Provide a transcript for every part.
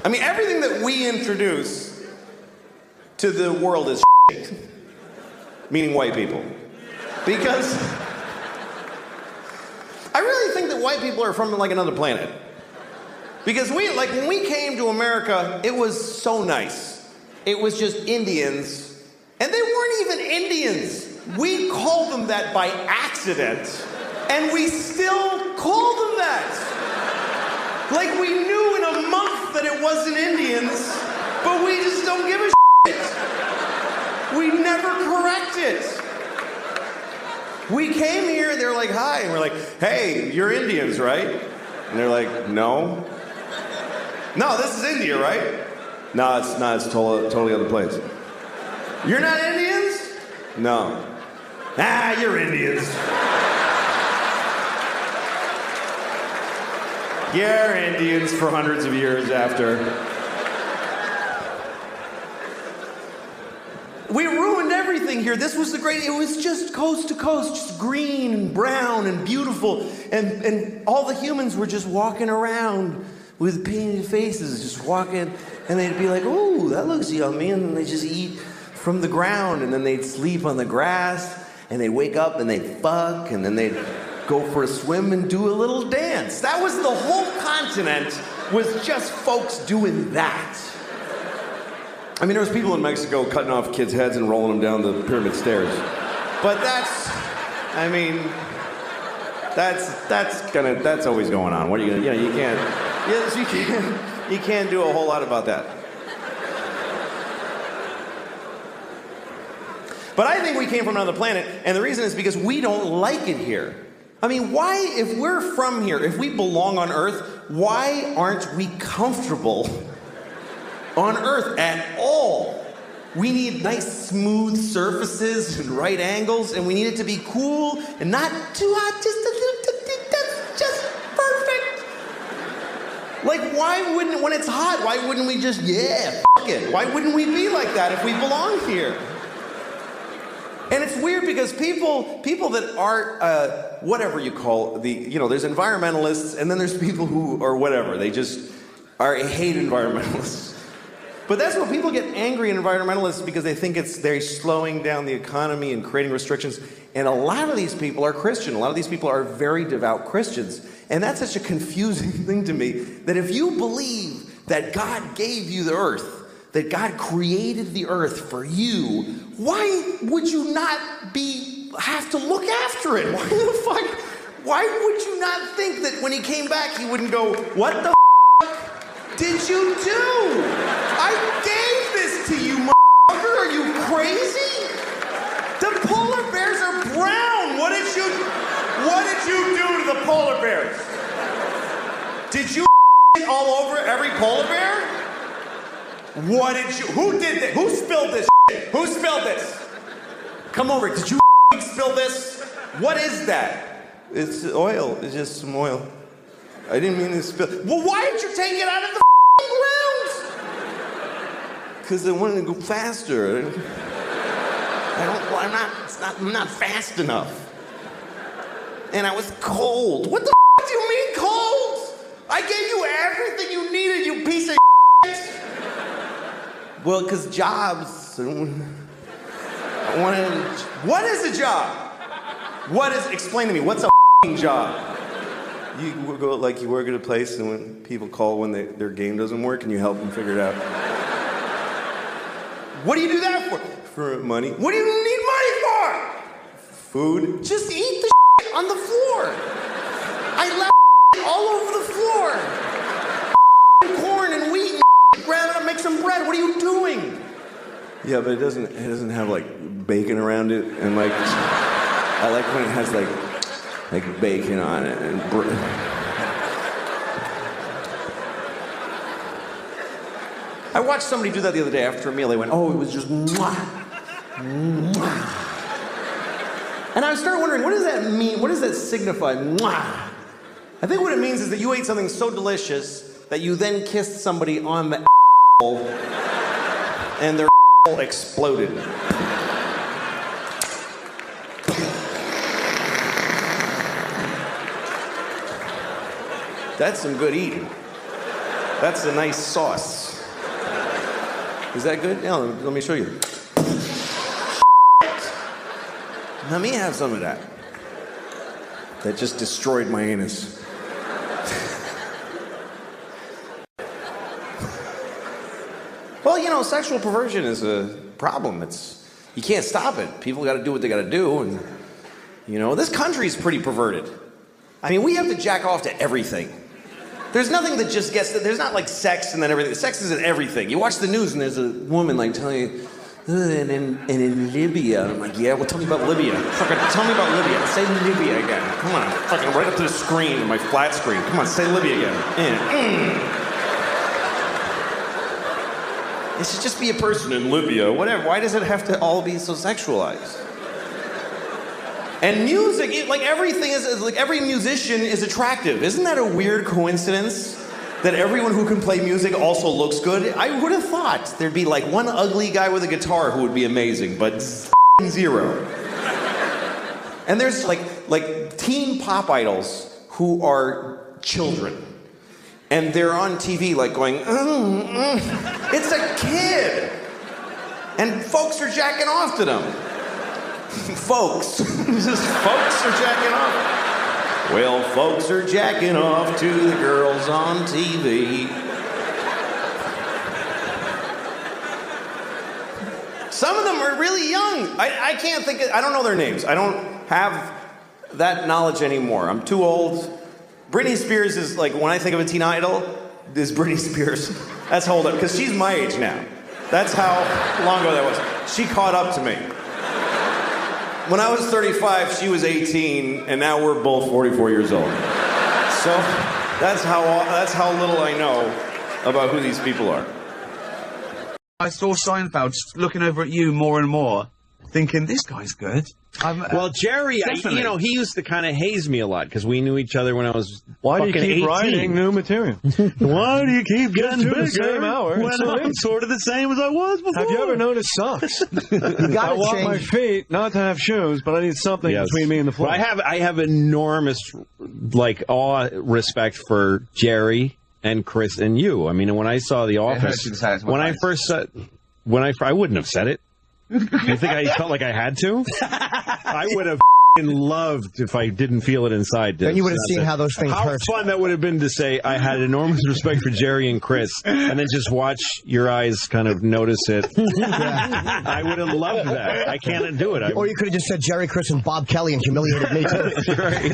I mean, everything that we introduce to the world is shit. Meaning white people. Because I really think that white people are from like another planet. Because when we came to America, it was so nice. It was just Indians, and they weren't even Indians. We called them that by accident, and we still call them that. Like we knew in a month that it wasn't Indians, but we just don't give a shit. We never correct it. We came here, they're like, hi, and we're like, hey, you're Indians, right? And they're like, no. No, this is India, right? No, it's not, it's totally other place. You're not Indians? No. Ah, you're Indians. You're Indians for hundreds of years after. We ruined everything here. This was it was just coast to coast, just green and brown and beautiful. And all the humans were just walking around with painted faces, just walking, and they'd be like, ooh, that looks yummy, and then they just eat from the ground, and then they'd sleep on the grass, and they'd wake up and they'd fuck, and then they'd go for a swim and do a little dance. That was the whole continent, was just folks doing that. I mean, there was people in Mexico cutting off kids' heads and rolling them down the pyramid stairs. But that's always going on. What are you gonna, you can't do a whole lot about that. But I think we came from another planet, and the reason is because we don't like it here. I mean, why, if we're from here, if we belong on Earth, why aren't we comfortable on Earth at all? We need nice, smooth surfaces and right angles, and we need it to be cool and not too hot, just a little, just perfect. Like, why wouldn't, when it's hot, why wouldn't we just, yeah, fuck it? Why wouldn't we be like that if we belong here? And it's weird because people that aren't, whatever you call there's environmentalists, and then there's people who are whatever, they just hate environmentalists. But that's what people get angry at environmentalists, because they think they're slowing down the economy and creating restrictions. And a lot of these people are Christian. A lot of these people are very devout Christians. And that's such a confusing thing to me, that if you believe that God gave you the earth, that God created the earth for you, why would you not have to look after it? Why would you not think that when he came back, he wouldn't go, what the did you do? I gave this to you, motherfucker. Are you crazy? The polar bears are brown. What did you do to the polar bears? Did you all over every polar bear? Who did this? Who spilled this shit? Who spilled this? Come over, did you spill this? What is that? It's oil, it's just some oil. I didn't mean to spill. Well, why didn't you take it out of the ground? Because I wanted to go faster. I'm not fast enough. And I was cold. What the do you mean cold? I gave you everything you needed, you piece of shit. Well, because jobs. What is a job? Explain to me, what's a job? You work at a place, and when people call when their game doesn't work, and you help them figure it out. What do you do that for? For money. What do you need money for? Food. Just eat the shit on the floor. I left all over the floor. Corn and wheat and grab it up, make some bread. What are you doing? Yeah, but it doesn't have like bacon around it, and like I like when it has like bacon on it and I watched somebody do that the other day after a meal. They went, oh, it was just mwah, mwah. And I started wondering, what does that mean? What does that signify? Mwah. I think what it means is that you ate something so delicious that you then kissed somebody on the and their exploded. That's some good eating. That's a nice sauce. Is that good? Yeah, let me show you. Let me have some of that. That just destroyed my anus. Well, you know, sexual perversion is a problem. You can't stop it. People got to do what they got to do, and you know, this country's pretty perverted. I mean, we have to jack off to everything. There's nothing that just gets. There's not like sex and then everything. Sex isn't everything. You watch the news and there's a woman like telling you, and in Libya. I'm like, yeah, well, tell me about Libya. Fucking tell me about Libya. Say Libya again. Come on, fucking right up to the screen, my flat screen. Come on, say Libya again. It should just be a person in Libya, whatever. Why does it have to all be so sexualized? And music, like everything is, like every musician is attractive. Isn't that a weird coincidence? That everyone who can play music also looks good? I would have thought there'd be like one ugly guy with a guitar who would be amazing, but zero. And there's like teen pop idols who are children. And they're on TV like going, it's a kid. And folks are jacking off to them. Folks. Just folks are jacking off. Well, folks are jacking off to the girls on TV. Some of them are really young. I can't think I don't know their names. I don't have that knowledge anymore. I'm too old. Britney Spears is like, when I think of a teen idol, is Britney Spears. That's how old I am, because she's my age now. That's how long ago that was. She caught up to me. When I was 35, she was 18, and now we're both 44 years old. So that's how little I know about who these people are. I saw Seinfeld just looking over at you more and more, thinking, this guy's good. Well, Jerry, you know, he used to kind of haze me a lot because we knew each other when I was Why do you keep 18. writing new material? Why do you keep getting bigger the same hour? when I'm sort of the same as I was before? Have you ever noticed socks? I want my feet not to have shoes, but I need something between me and the floor. Well, I have enormous, like, respect for Jerry and Chris and you. I mean, when I saw The Office, when I first said, I wouldn't have said it. You think I felt like I had to? I would have loved if I didn't feel it inside. Then you would have seen how those things hurt. How fun that would have been to say I had enormous respect for Jerry and Chris, and then just watch your eyes kind of notice it. Yeah. I would have loved that. I can't do it. Or you could have just said Jerry, Chris, and Bob Kelly and humiliated me too. Right.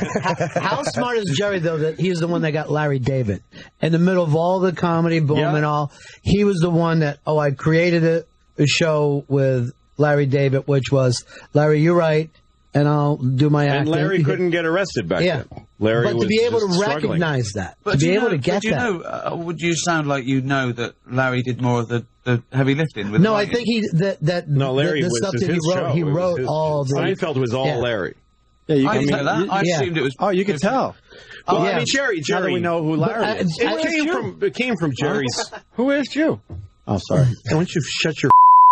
How smart is Jerry, though, that he's the one that got Larry David? In the middle of all the comedy boom and all, he was the one that, I created a show with Larry David, which was, Larry, you write, and I'll do my acting. And Larry couldn't get arrested back then. Larry was to be able to struggling. recognize that, but to be able to get that. Would you sound like you know that Larry did more of the heavy lifting? With I think Larry the was stuff that his show. He wrote all the... Seinfeld was all Larry. Yeah, you I didn't know that. I assumed it was... Oh, you could tell. Well, I mean, Jerry. Now that we know who Larry is. It came from Jerry's... Who asked you? Oh, sorry. Why don't you shut your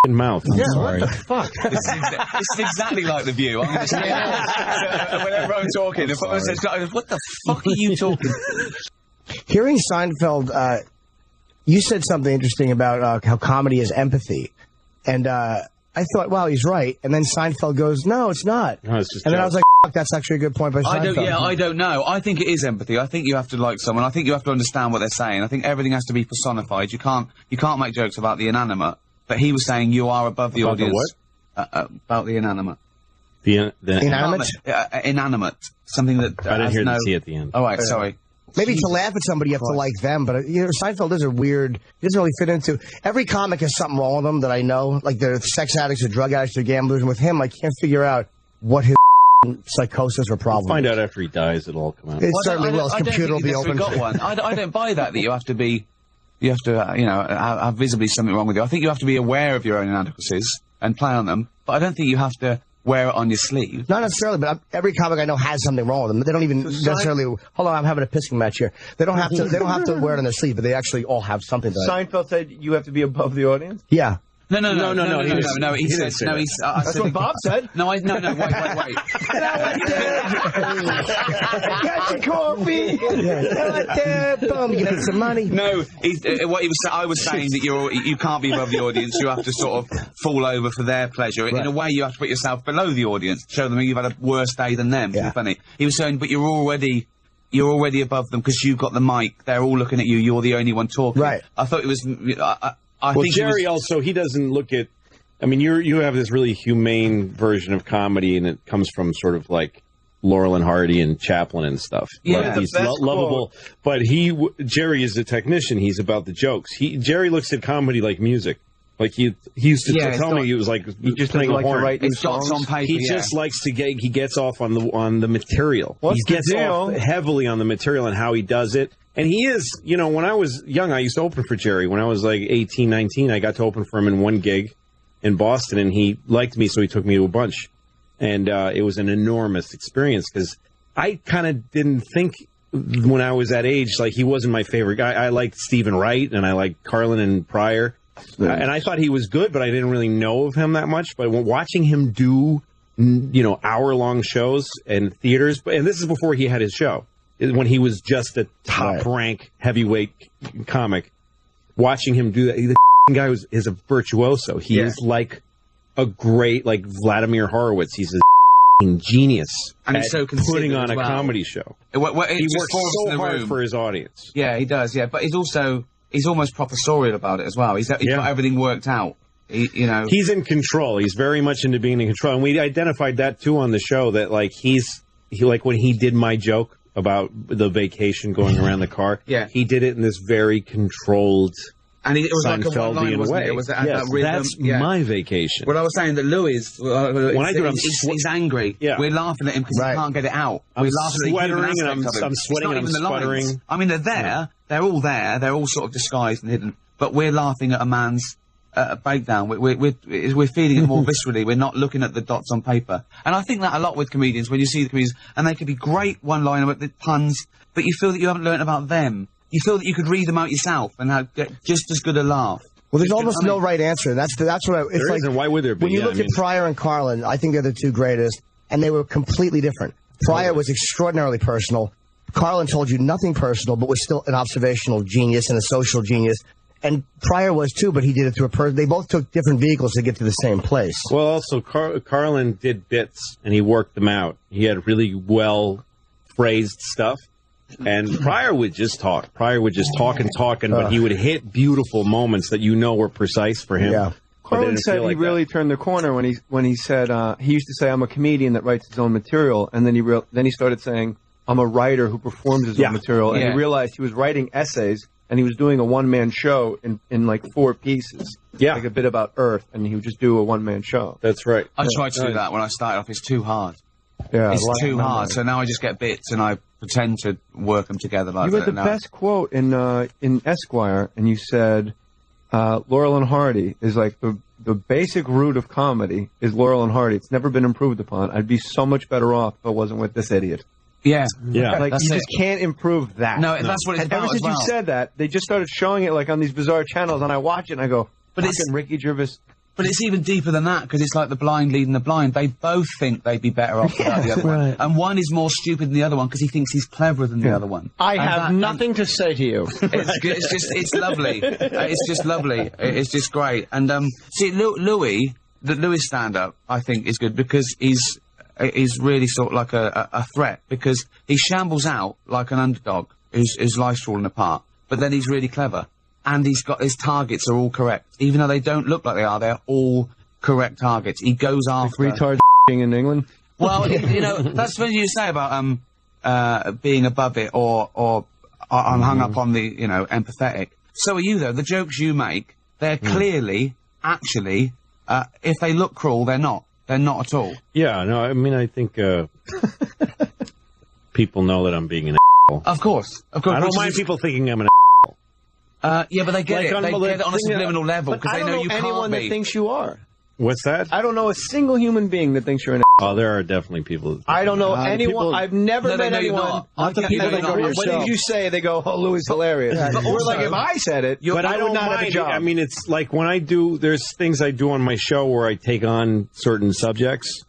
mouth? I'm sorry. What the fuck? This is exactly like The View. I'm going to say whenever I'm talking, if someone says, what the fuck are you talking? Hearing Seinfeld, you said something interesting about how comedy is empathy. And I thought, wow, he's right. And then Seinfeld goes, no, it's not. No, it's just and then I was like, fuck, that's actually a good point by Seinfeld. I don't know. I think it is empathy. I think you have to like someone. I think you have to understand what they're saying. I think everything has to be personified. You can't make jokes about the inanimate. But he was saying you are above the audience. About the inanimate. The inanimate? Inanimate. Something that I didn't hear the C at the end. Oh, right, sorry. Maybe to laugh at somebody, you have to like them. But, Seinfeld is a weird... He doesn't really fit into... Every comic has something wrong with them that I know. Like, they're sex addicts or drug addicts or gamblers. And with him, I can't figure out what his psychosis or problem We'll find out after he dies. It'll all come out. It certainly will. His computer will be open. Got one. I don't buy that you have to be... You have to, have visibly something wrong with you. I think you have to be aware of your own inadequacies and play on them. But I don't think you have to wear it on your sleeve. Not necessarily, but every comic I know has something wrong with them. They don't even necessarily. Hold on, I'm having a pissing match here. They don't have to. They don't have to wear it on their sleeve, but they actually all have something. Seinfeld said you have to be above the audience. Yeah. No. He said no. That's what Bob said. No. Wait. Got your coffee. Boom, you get some money. No, what he was. I was saying that you can't be above the audience. You have to sort of fall over for their pleasure. Right. In a way, you have to put yourself below the audience, show them you've had a worse day than them. Yeah. Funny. He was saying, but you're already above them because you've got the mic. They're all looking at you. You're the only one talking. Right. I thought it was. I think Jerry also, he doesn't look at. I mean, you have this really humane version of comedy, and it comes from sort of like Laurel and Hardy and Chaplin and stuff. Yeah, he's lovable. But Jerry is a technician. He's about the jokes. Jerry looks at comedy like music. Like he used to tell me, he was like he just playing a horn. It's dots on paper. He just likes to he gets off on the material. What's he gets off heavily on the material and how he does it. And he is, when I was young, I used to open for Jerry. When I was like 18, 19, I got to open for him in one gig in Boston, and he liked me, so he took me to a bunch. And it was an enormous experience because I kind of didn't think when I was that age, like he wasn't my favorite guy. I liked Stephen Wright, and I liked Carlin and Pryor. And I thought he was good, but I didn't really know of him that much. But watching him do, hour-long shows and theaters, and this is before he had his show, when he was just a top-rank heavyweight comic, watching him do that, the guy is a virtuoso. He is like a great, like Vladimir Horowitz. He's a genius and he's so putting on a comedy show. He works so hard for his audience. Yeah, he does, but he's almost professorial about it as well. He's got everything worked out. He's in control. He's very much into being in control. And we identified that, too, on the show, that, like, he when he did my joke about the vacation going around the car, he did it in this very controlled, and it was like a one-line, way. It was that rhythm. That's my vacation. Well, I was saying that Louis, when I do it, he's angry. Yeah. We're laughing at him because he can't get it out. We're laughing at the I'm sweating and I'm sputtering. I mean, they're there. Yeah. They're all there. They're all sort of disguised and hidden. But we're laughing at a man's breakdown. We're feeling it more viscerally. We're not looking at the dots on paper. And I think that a lot with comedians, when you see the comedians, and they could be great one-liner with the puns, but you feel that you haven't learned about them. You feel that you could read them out yourself and get just as good a laugh. Well, there's almost no right answer. That's what it's like. Why would there be? When you look at Pryor and Carlin, I think they're the two greatest, and they were completely different. Pryor was extraordinarily personal. Carlin told you nothing personal, but was still an observational genius and a social genius. And Pryor was too, but he did it through a person. They both took different vehicles to get to the same place. Well, also, Carlin did bits, and he worked them out. He had really well-phrased stuff. And Pryor would just talk. Pryor would just talk, but he would hit beautiful moments that were precise for him. Yeah. Carlin said he really turned the corner when he said he used to say, "I'm a comedian that writes his own material," and then he started saying, "I'm a writer who performs his own material," and he realized he was writing essays and he was doing a one-man show in like 4 pieces. Yeah, like a bit about Earth, and he would just do a one-man show. That's right. I tried to do that when I started off. It's too hard. Yeah, it's too hard. So now I just get bits and I pretend to work them together like that. You had the best quote in Esquire, and you said, "Laurel and Hardy is like the basic root of comedy is Laurel and Hardy. It's never been improved upon. I'd be so much better off if I wasn't with this idiot." Yeah. Like you just can't improve that. No, that's what it's about. Ever since you said that, they just started showing it like on these bizarre channels, and I watch it and I go, "But it's Ricky Gervais." But it's even deeper than that, because it's like the blind leading the blind. They both think they'd be better off without the other one. And one is more stupid than the other one because he thinks he's cleverer than the other one. I have nothing to say to you. It's lovely. It's just lovely. It's just great. And see, Louis stand-up, I think, is good because he's really sort of like a threat, because he shambles out like an underdog whose life's falling apart, but then he's really clever. And his targets are all correct. Even though they don't look like they are, they're all correct targets. He goes after... Like retard in England? Well, that's what you say about being above it or I'm hung up on the, empathetic. So are you, though. The jokes you make, they're clearly, actually, if they look cruel, they're not. They're not at all. Yeah, no, I mean, I think people know that I'm being an asshole. Of course. I don't mind people thinking I'm an yeah, but they get it. They get it on a subliminal level because they know you can't be. I don't know anyone that thinks you are. What's that? I don't know a single human being that thinks you're an Oh, there are definitely people. I don't know anyone. People, I've never met anyone. Not the people that go, what did you say? They go, oh, Louis hilarious. Yeah, but also, like, if I said it, but I would not have a job. I mean, it's like when I do, there's things I do on my show where I take on certain subjects.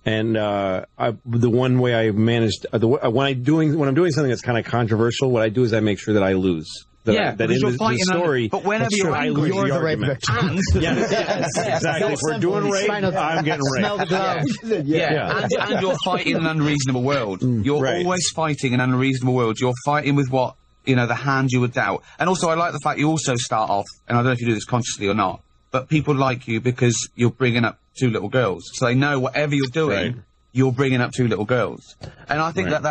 And the one way I managed when I'm doing something that's kind of controversial, what I do is I make sure that I lose. That in the story, but whenever you're angry, you're the rape victim. Yes, exactly. If we're doing rape, I'm getting raped. Smell the gloves. And you're fighting an unreasonable world. You're always fighting an unreasonable world. You're fighting with what, the hand you would doubt. And also, I like the fact you also start off, and I don't know if you do this consciously or not, but people like you because you're bringing up 2 little girls. So they know whatever you're doing, you're bringing up 2 little girls. And I think and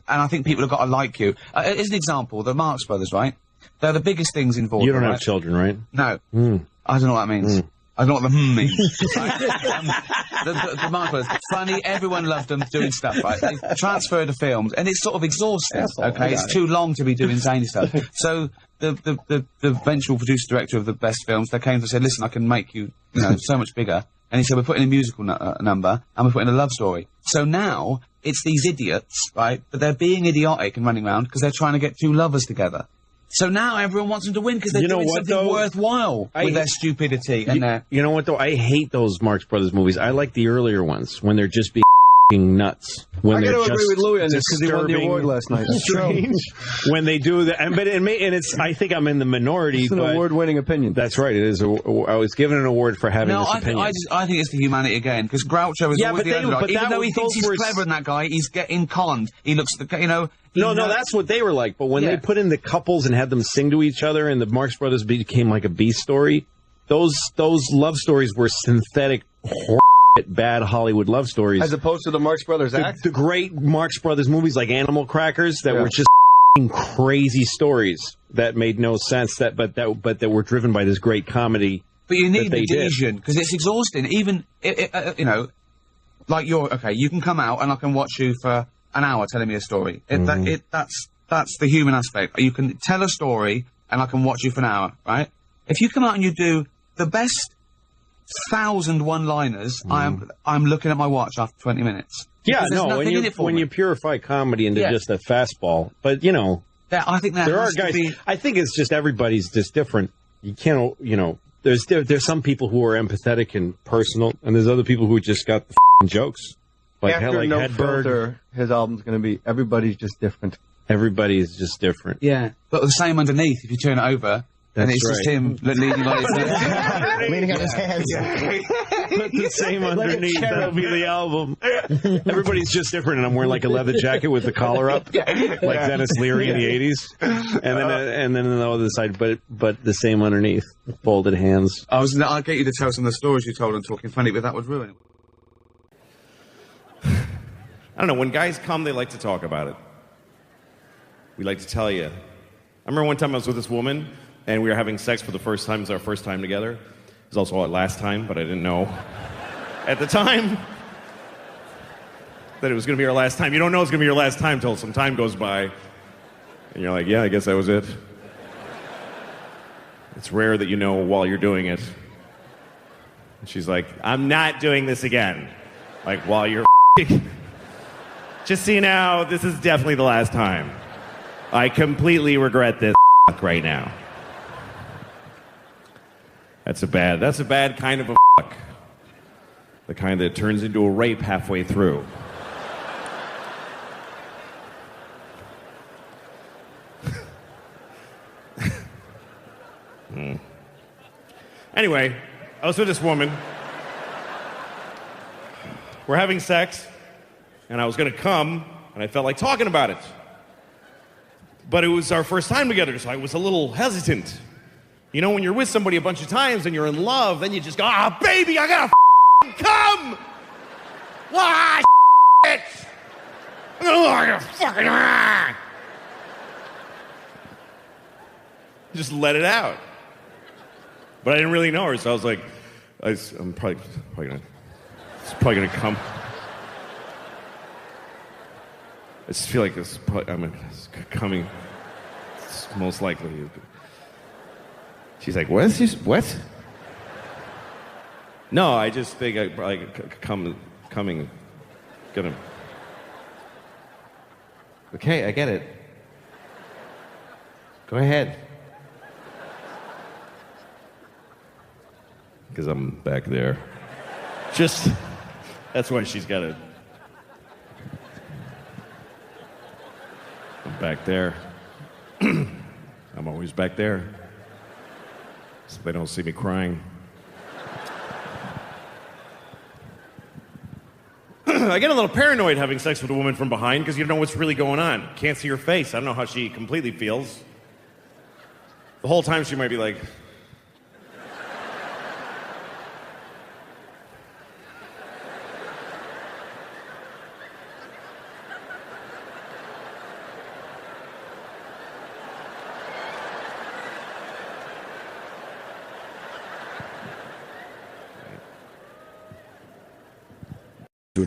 I think people have got to like you. As an example, the Marx Brothers, right? They're the biggest things involved. You don't have children, right? No. I don't know what that means. I don't know what the means. Right? The Marx Brothers, funny, everyone loved them doing stuff, right? They transferred the films, and it's sort of exhausting, okay? It's too long to be doing zany stuff. So the eventual producer director of the best films, they came and said, listen, I can make you, so much bigger. And he said, we're putting a musical number, and we're putting a love story. So now, it's these idiots, right? But they're being idiotic and running around because they're trying to get 2 lovers together. So now everyone wants them to win because they're doing something worthwhile with their stupidity and their... You know what, though? I hate those Marx Brothers movies. I like the earlier ones when they're just being nuts. When I they're got to agree just with Louis on this because he won the award last night. Strange. When they do that. And it's, I think I'm in the minority. It's an award-winning opinion. That's right. It is. I was given an award for having this opinion. I think it's the humanity again because Groucho is always the underdog. Even though he thinks he's clever than that guy, he's getting conned. He looks, No, that's what they were like. But when they put in the couples and had them sing to each other, and the Marx Brothers became like a B story, those love stories were synthetic, bad Hollywood love stories, as opposed to the Marx Brothers act. The great Marx Brothers movies like Animal Crackers that were just crazy stories that made no sense. But that were driven by this great comedy. But you need the delusion because it's exhausting. Even like you can come out and I can watch you for an hour telling me a story. That's the human aspect. You can tell a story and I can watch you for an hour, right? If you come out and you do the best 1,000 one-liners, I'm looking at my watch after 20 minutes. Yeah, no, when you purify comedy into just a fastball, but I think there are guys. I think it's just everybody's just different. You can't, there's some people who are empathetic and personal, and there's other people who just got the jokes. After No Filter, his album's going to be Everybody's Just Different. Everybody's just different. Yeah, but the same underneath, if you turn it over, and it's just him leaning on his leaning on his hands. Put the same underneath. That'll be the album. Everybody's just different, and I'm wearing like a leather jacket with the collar up, like Dennis Leary in the '80s, and then on the other side, but the same underneath, folded hands. I'll get you to tell some of the stories you told on Talking Funny, but that would ruin it. I don't know, when guys come, they like to talk about it. We like to tell you. I remember one time I was with this woman, and we were having sex for the first time. It was our first time together. It was also our last time, but I didn't know at the time that it was going to be our last time. You don't know it's going to be your last time until some time goes by, and you're like, yeah, I guess that was it. It's rare that you know while you're doing it. And she's like, I'm not doing this again. Like, while you're just so you know, this is definitely the last time. I completely regret this right now. That's a bad kind of a fuck. The kind that turns into a rape halfway through. Anyway, I was with this woman. We're having sex, and I was going to come, and I felt like talking about it. But it was our first time together, so I was a little hesitant. You know, when you're with somebody a bunch of times and you're in love, then you just go, baby, I gotta come! Shit! I gotta fucking... Just let it out. But I didn't really know her, so I was like, I'm probably gonna... It's probably gonna come. I just feel like it's coming. It's most likely. She's like, what? What? No, I just think I probably coming gonna... Okay, I get it. Go ahead. Because I'm back there. That's why she's got to... I'm back there. I'm always back there. So they don't see me crying. I get a little paranoid having sex with a woman from behind because you don't know what's really going on. Can't see her face. I don't know how she completely feels. The whole time she might be like...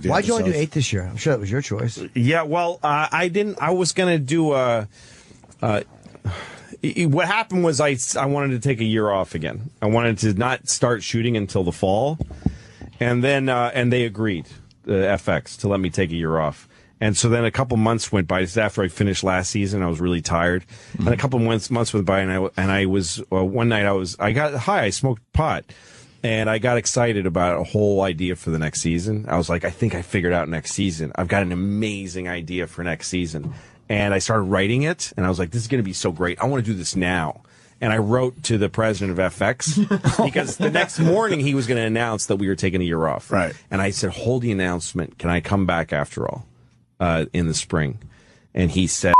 Why'd you only do 8 this year? I'm sure that was your choice. Yeah, well, I didn't. I was going to do what happened was I wanted to take a year off again. I wanted to not start shooting until the fall, and then and they agreed, FX, to let me take a year off. And so then a couple months went by. Just after I finished last season, I was really tired. And a couple months went by, and I was one night I got high. I smoked pot. And I got excited about a whole idea for the next season. I was like, I think I figured out next season. I've got an amazing idea for next season. And I started writing it, and I was like, this is going to be so great. I want to do this now. And I wrote to the president of FX because the next morning he was going to announce that we were taking a year off. Right. And I said, hold the announcement. Can I come back after all in the spring? And he said,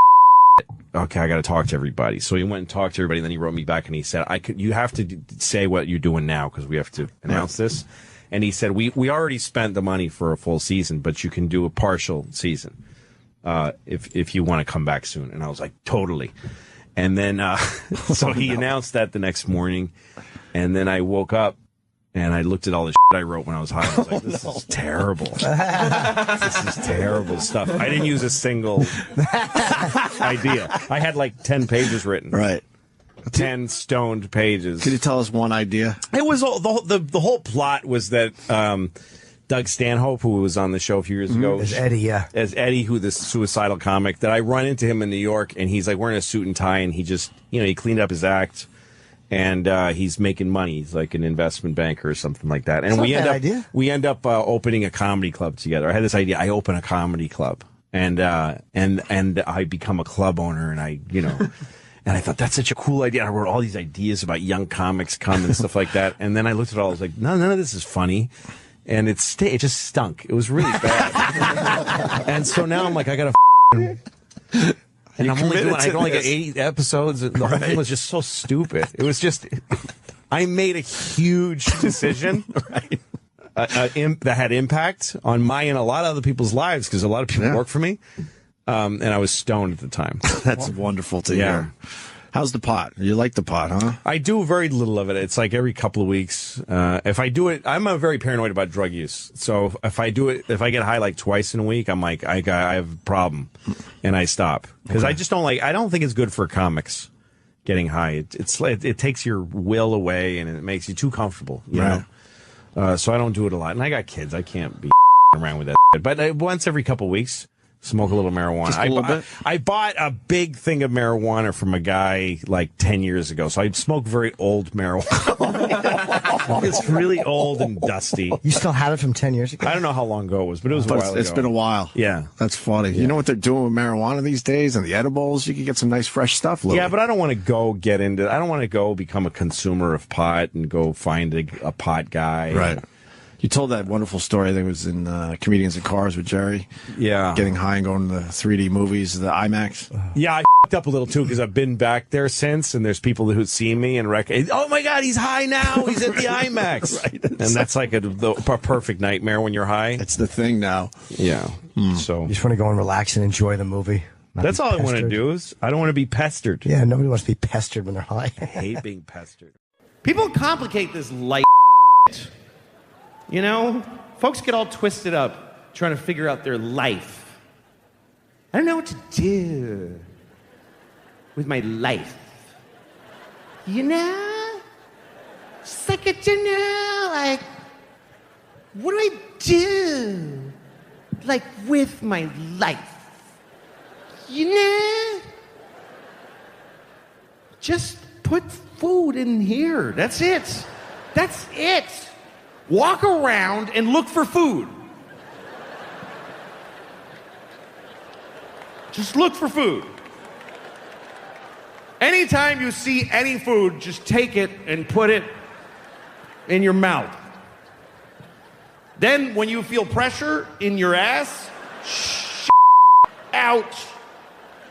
okay, I got to talk to everybody. So he went and talked to everybody, and then he wrote me back, and he said, you have to say what you're doing now because we have to announce this. And he said, we already spent the money for a full season, but you can do a partial season if you want to come back soon. And I was like, totally. And then so he announced that the next morning, and then I woke up, and I looked at all the shit I wrote when I was high. I was like, this is terrible. This is terrible stuff. I didn't use a single idea. I had like 10 pages written. Right. 10 stoned pages. Could you tell us one idea? It was all, the whole plot was that Doug Stanhope, who was on the show a few years ago. As Eddie, yeah. As Eddie, who the suicidal comic, that I run into him in New York, and he's like wearing a suit and tie, and he just, he cleaned up his act. And he's making money. He's like an investment banker or something like that. And we end up opening a comedy club together. I had this idea. I open a comedy club, and I become a club owner, and and I thought that's such a cool idea. I wrote all these ideas about young comics come and stuff like that. And then I looked at it all. I was like, no, none of this is funny. And it just stunk. It was really bad. And so now I'm like, I got to. And I can only get 8 episodes, and the whole thing was just so stupid. It was just, I made a huge decision that had impact on my and a lot of other people's lives, because a lot of people work for me, and I was stoned at the time. That's wonderful to hear. How's the pot? You like the pot, huh? I do very little of it. It's like every couple of weeks. If I do it, I'm very paranoid about drug use. So if I get high like twice in a week, I'm like, I have a problem, and I stop because I just don't like. I don't think it's good for comics getting high. It takes your will away, and it makes you too comfortable. You know. So I don't do it a lot, and I got kids. I can't be around with that. But once every couple of weeks. Smoke a little marijuana. Just a little bit? I bought a big thing of marijuana from a guy like 10 years ago. So I smoke very old marijuana. It's really old and dusty. You still have it from 10 years ago? I don't know how long ago it was, but it was a while ago. It's been a while. Yeah. That's funny. Yeah. You know what they're doing with marijuana these days and the edibles? You can get some nice fresh stuff, Louis. Yeah, but I don't want to go I don't want to go become a consumer of pot and go find a pot guy. Right. You told that wonderful story, I think it was in Comedians in Cars with Jerry. Yeah. Getting high and going to the 3D movies, the IMAX. Yeah, I f***ed up a little, too, because I've been back there since, and there's people who see me and oh, my God, he's high now. He's at the IMAX. Right. And that's like a perfect nightmare when you're high. It's the thing now. Yeah. So you just want to go and relax and enjoy the movie. That's all I want to do is I don't want to be pestered. Yeah, nobody wants to be pestered when they're high. I hate being pestered. People complicate this light. You know, folks get all twisted up trying to figure out their life. I don't know what to do with my life. You know? Just like, what do I do? like with my life. You know? Just put food in here. That's it. That's it. Walk around and look for food. Just look for food. Anytime you see any food, just take it and put it in your mouth. Then when you feel pressure in your ass, out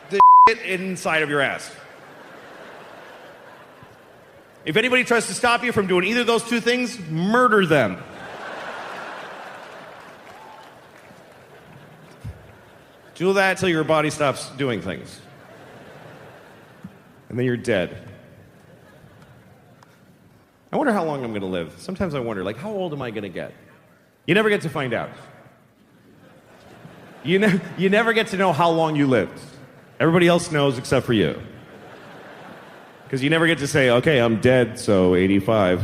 the inside of your ass. If anybody tries to stop you from doing either of those two things, murder them. Do that till your body stops doing things. And then you're dead. I wonder how long I'm going to live. Sometimes I wonder, like, how old am I going to get? You never get to find out. You never get to know how long you lived. Everybody else knows except for you. Because you never get to say, okay, I'm dead, so 85.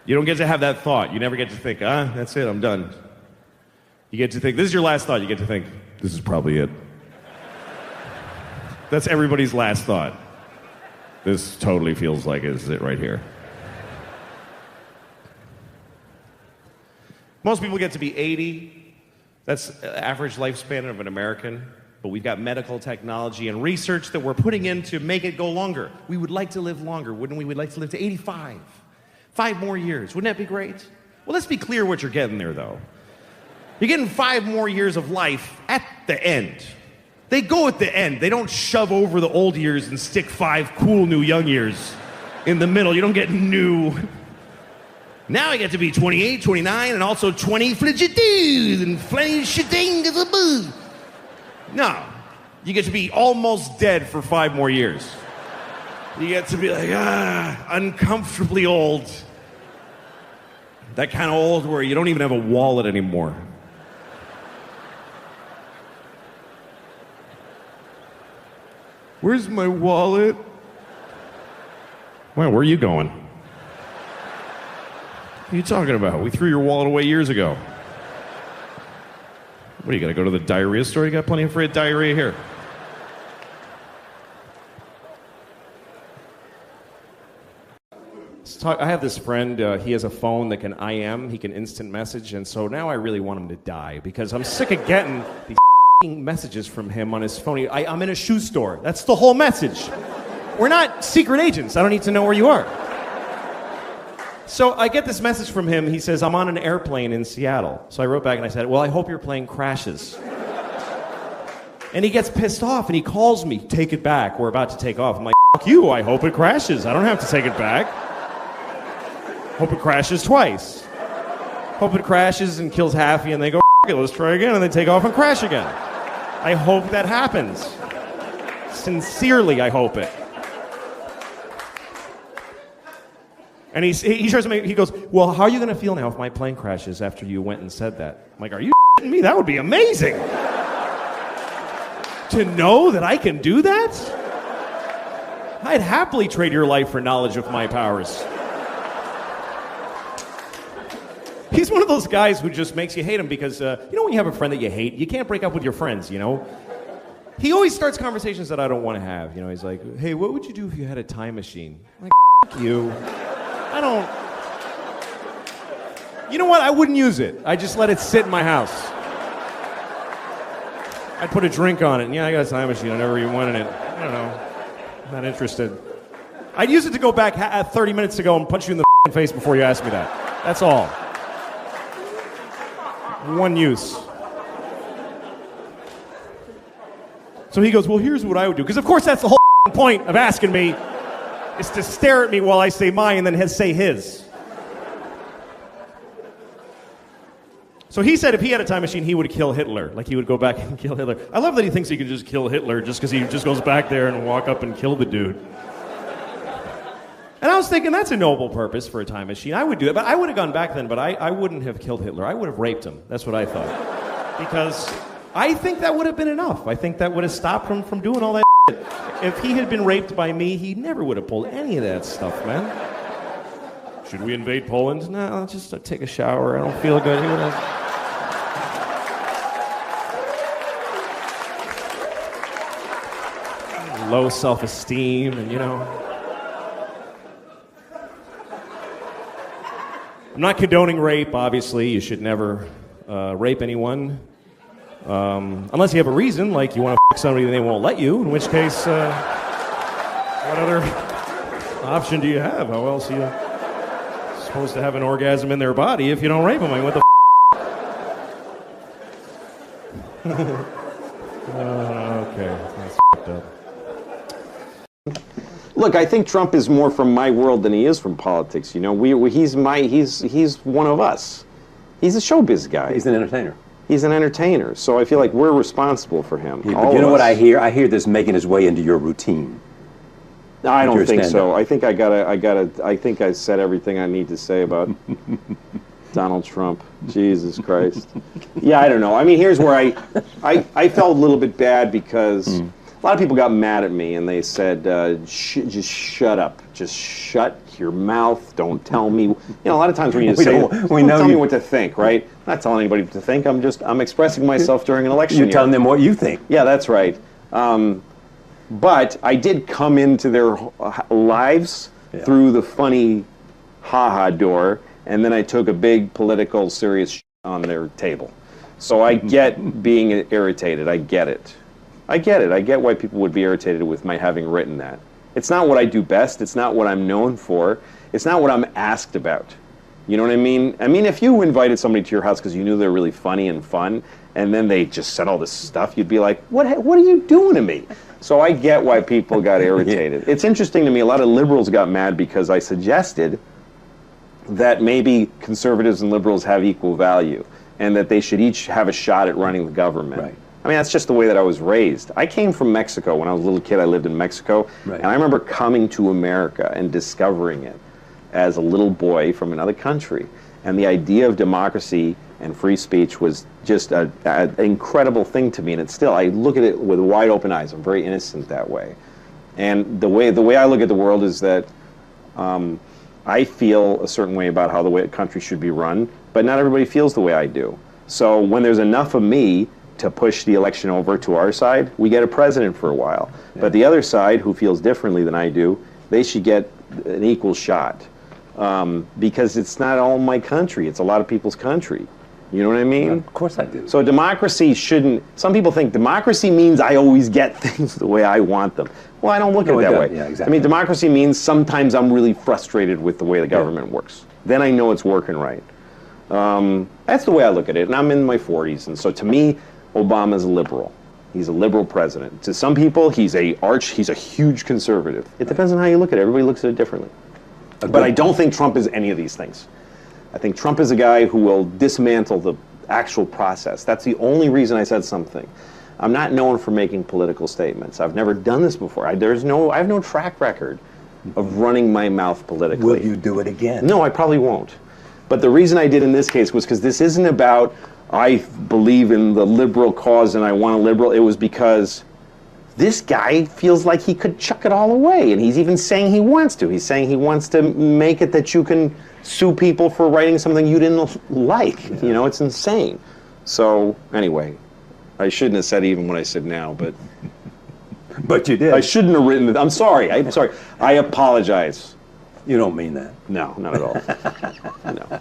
You don't get to have that thought. You never get to think, that's it, I'm done. You get to think, this is your last thought. You get to think, this is probably it. That's everybody's last thought. This totally feels like it's it right here. Most people get to be 80. That's the average lifespan of an American. But we've got medical technology and research that we're putting in to make it go longer. We would like to live longer, wouldn't we? We'd like to live to 85. 5 more years. Wouldn't that be great? Well, let's be clear what you're getting there, though. You're getting 5 more years of life at the end. They go at the end. They don't shove over the old years and stick 5 cool new young years in the middle. You don't get new. Now I get to be 28, 29, and also 20 fligities and flingy. No. You get to be almost dead for 5 more years. You get to be like, uncomfortably old. That kind of old where you don't even have a wallet anymore. Where's my wallet? Well, where are you going? What are you talking about? We threw your wallet away years ago. What, are you going to go to the diarrhea store? You got plenty of free diarrhea here. I have this friend, he has a phone that can IM, he can instant message, and so now I really want him to die because I'm sick of getting these messages from him on his phone. I'm in a shoe store. That's the whole message. We're not secret agents. I don't need to know where you are. So I get this message from him. He says, I'm on an airplane in Seattle. So I wrote back and I said, well, I hope your plane crashes. And he gets pissed off and he calls me, take it back. We're about to take off. I'm like, fuck you. I hope it crashes. I don't have to take it back. Hope it crashes twice. Hope it crashes and kills Haffy and they go, it, let's try again, and they take off and crash again. I hope that happens. Sincerely, I hope it. And he tries to make, he goes, well, how are you going to feel now if my plane crashes after you went and said that? I'm like, are you kidding me? That would be amazing. To know that I can do that? I'd happily trade your life for knowledge of my powers. He's one of those guys who just makes you hate him because, you know when you have a friend that you hate, you can't break up with your friends, you know? He always starts conversations that I don't want to have. You know, he's like, hey, what would you do if you had a time machine? I'm like, f*** you. I don't... You know what? I wouldn't use it. I just let it sit in my house. I'd put a drink on it, and yeah, I got a time machine. I never even wanted it. I don't know. I'm not interested. I'd use it to go back 30 minutes ago and punch you in the face before you ask me that. That's all. One use. So he goes, well, here's what I would do. Because, of course, that's the whole point of asking me, is to stare at me while I say mine and then say his. So he said if he had a time machine, he would kill Hitler. Like, he would go back and kill Hitler. I love that he thinks he can just kill Hitler just because he just goes back there and walk up and kill the dude. And I was thinking, that's a noble purpose for a time machine. I would do it, but I would have gone back then, but I wouldn't have killed Hitler. I would have raped him. That's what I thought. Because I think that would have been enough. I think that would have stopped him from doing all that shit. If he had been raped by me, he never would have pulled any of that stuff, man. Should we invade Poland? No, I'll just take a shower. I don't feel good. low self-esteem, and I'm not condoning rape, obviously. You should never rape anyone. Unless you have a reason, like you want to f*** somebody and they won't let you, in which case, what other option do you have? How else are you supposed to have an orgasm in their body if you don't rape them? I mean, what the okay, that's f***ed up. Look, I think Trump is more from my world than he is from politics. He's one of us. He's a showbiz guy. He's an entertainer. He's an entertainer, so I feel like we're responsible for him. Yeah, but you know what I hear? I hear this making its way into your routine. No, I don't think so. I think I think I said everything I need to say about Donald Trump. Jesus Christ. Yeah, I don't know. I mean, here's where I felt a little bit bad because a lot of people got mad at me and they said, just shut up. Just shut your mouth. Don't tell me. A lot of times when you say, don't tell me what to think, right? I'm not telling anybody what to think. I'm expressing myself during an election year. You're telling them what you think. Yeah, that's right. But I did come into their lives through the funny ha-ha door, and then I took a big political serious on their table. So I get being irritated. I get it. I get why people would be irritated with my having written that. It's not what I do best. It's not what I'm known for. It's not what I'm asked about. You know what I mean? I mean, if you invited somebody to your house because you knew they were really funny and fun, and then they just said all this stuff, you'd be like, what are you doing to me? So I get why people got irritated. It's interesting to me, a lot of liberals got mad because I suggested that maybe conservatives and liberals have equal value, and that they should each have a shot at running the government. Right. I mean, that's just the way that I was raised. I came from Mexico. When I was a little kid, I lived in Mexico. Right. And I remember coming to America and discovering it as a little boy from another country. And the idea of democracy and free speech was just an incredible thing to me. And it's still, I look at it with wide open eyes. I'm very innocent that way. And the way I look at the world is that I feel a certain way about how the country should be run, but not everybody feels the way I do. So when there's enough of me to push the election over to our side, we get a president for a while. Yeah. But the other side, who feels differently than I do, they should get an equal shot. Because it's not all my country, it's a lot of people's country. You know what I mean? Yeah, of course I do. So democracy shouldn't, some people think democracy means I always get things the way I want them. Well, I don't look at it that way. Yeah, exactly. I mean, democracy means sometimes I'm really frustrated with the way the government works. Then I know it's working right. That's the way I look at it, and I'm in my 40s, and so to me, Obama's a liberal. He's a liberal president. To some people, he's a huge conservative. It depends on how you look at it. Everybody looks at it differently. But I don't think Trump is any of these things. I think Trump is a guy who will dismantle the actual process. That's the only reason I said something. I'm not known for making political statements. I've never done this before. I have no track record of running my mouth politically. Will you do it again? No, I probably won't. But the reason I did in this case was because this isn't about I believe in the liberal cause and I want a liberal. It was because this guy feels like he could chuck it all away, and he's even saying he wants to. He's saying he wants to make it that you can sue people for writing something you didn't like. Yeah. You know, it's insane. So anyway, I shouldn't have said even what I said now, but but you did. I shouldn't have written it. I'm sorry. I apologize. You don't mean that. No, not at all. No.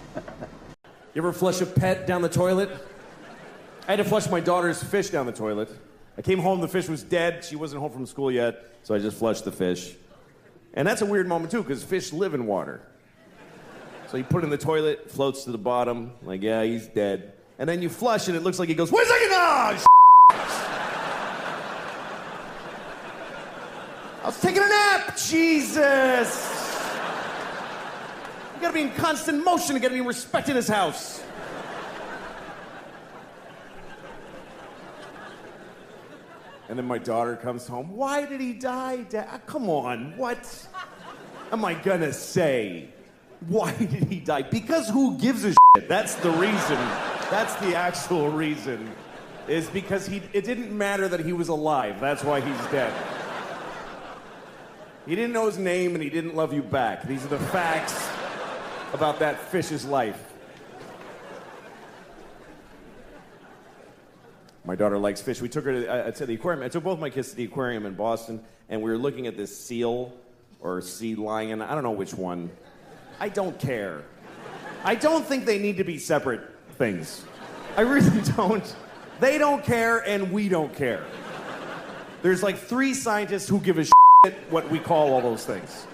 You ever flush a pet down the toilet? I had to flush my daughter's fish down the toilet. I came home, the fish was dead. She wasn't home from school yet, so I just flushed the fish. And that's a weird moment, too, because fish live in water. So you put it in the toilet, floats to the bottom, like, yeah, he's dead. And then you flush, and it looks like he goes, wait a second, I was taking a nap, Jesus! You gotta be in constant motion, you gotta be respecting his house. And then my daughter comes home. Why did he die, Dad? Come on, what am I gonna say? Why did he die? Because who gives a shit? That's the reason. That's the actual reason. Is because it didn't matter that he was alive. That's why he's dead. He didn't know his name and he didn't love you back. These are the facts about that fish's life. My daughter likes fish. We took her to the aquarium. I took both my kids to the aquarium in Boston, and we were looking at this seal or sea lion. I don't know which one. I don't care. I don't think they need to be separate things. I really don't. They don't care, and we don't care. There's like 3 scientists who give a shit what we call all those things.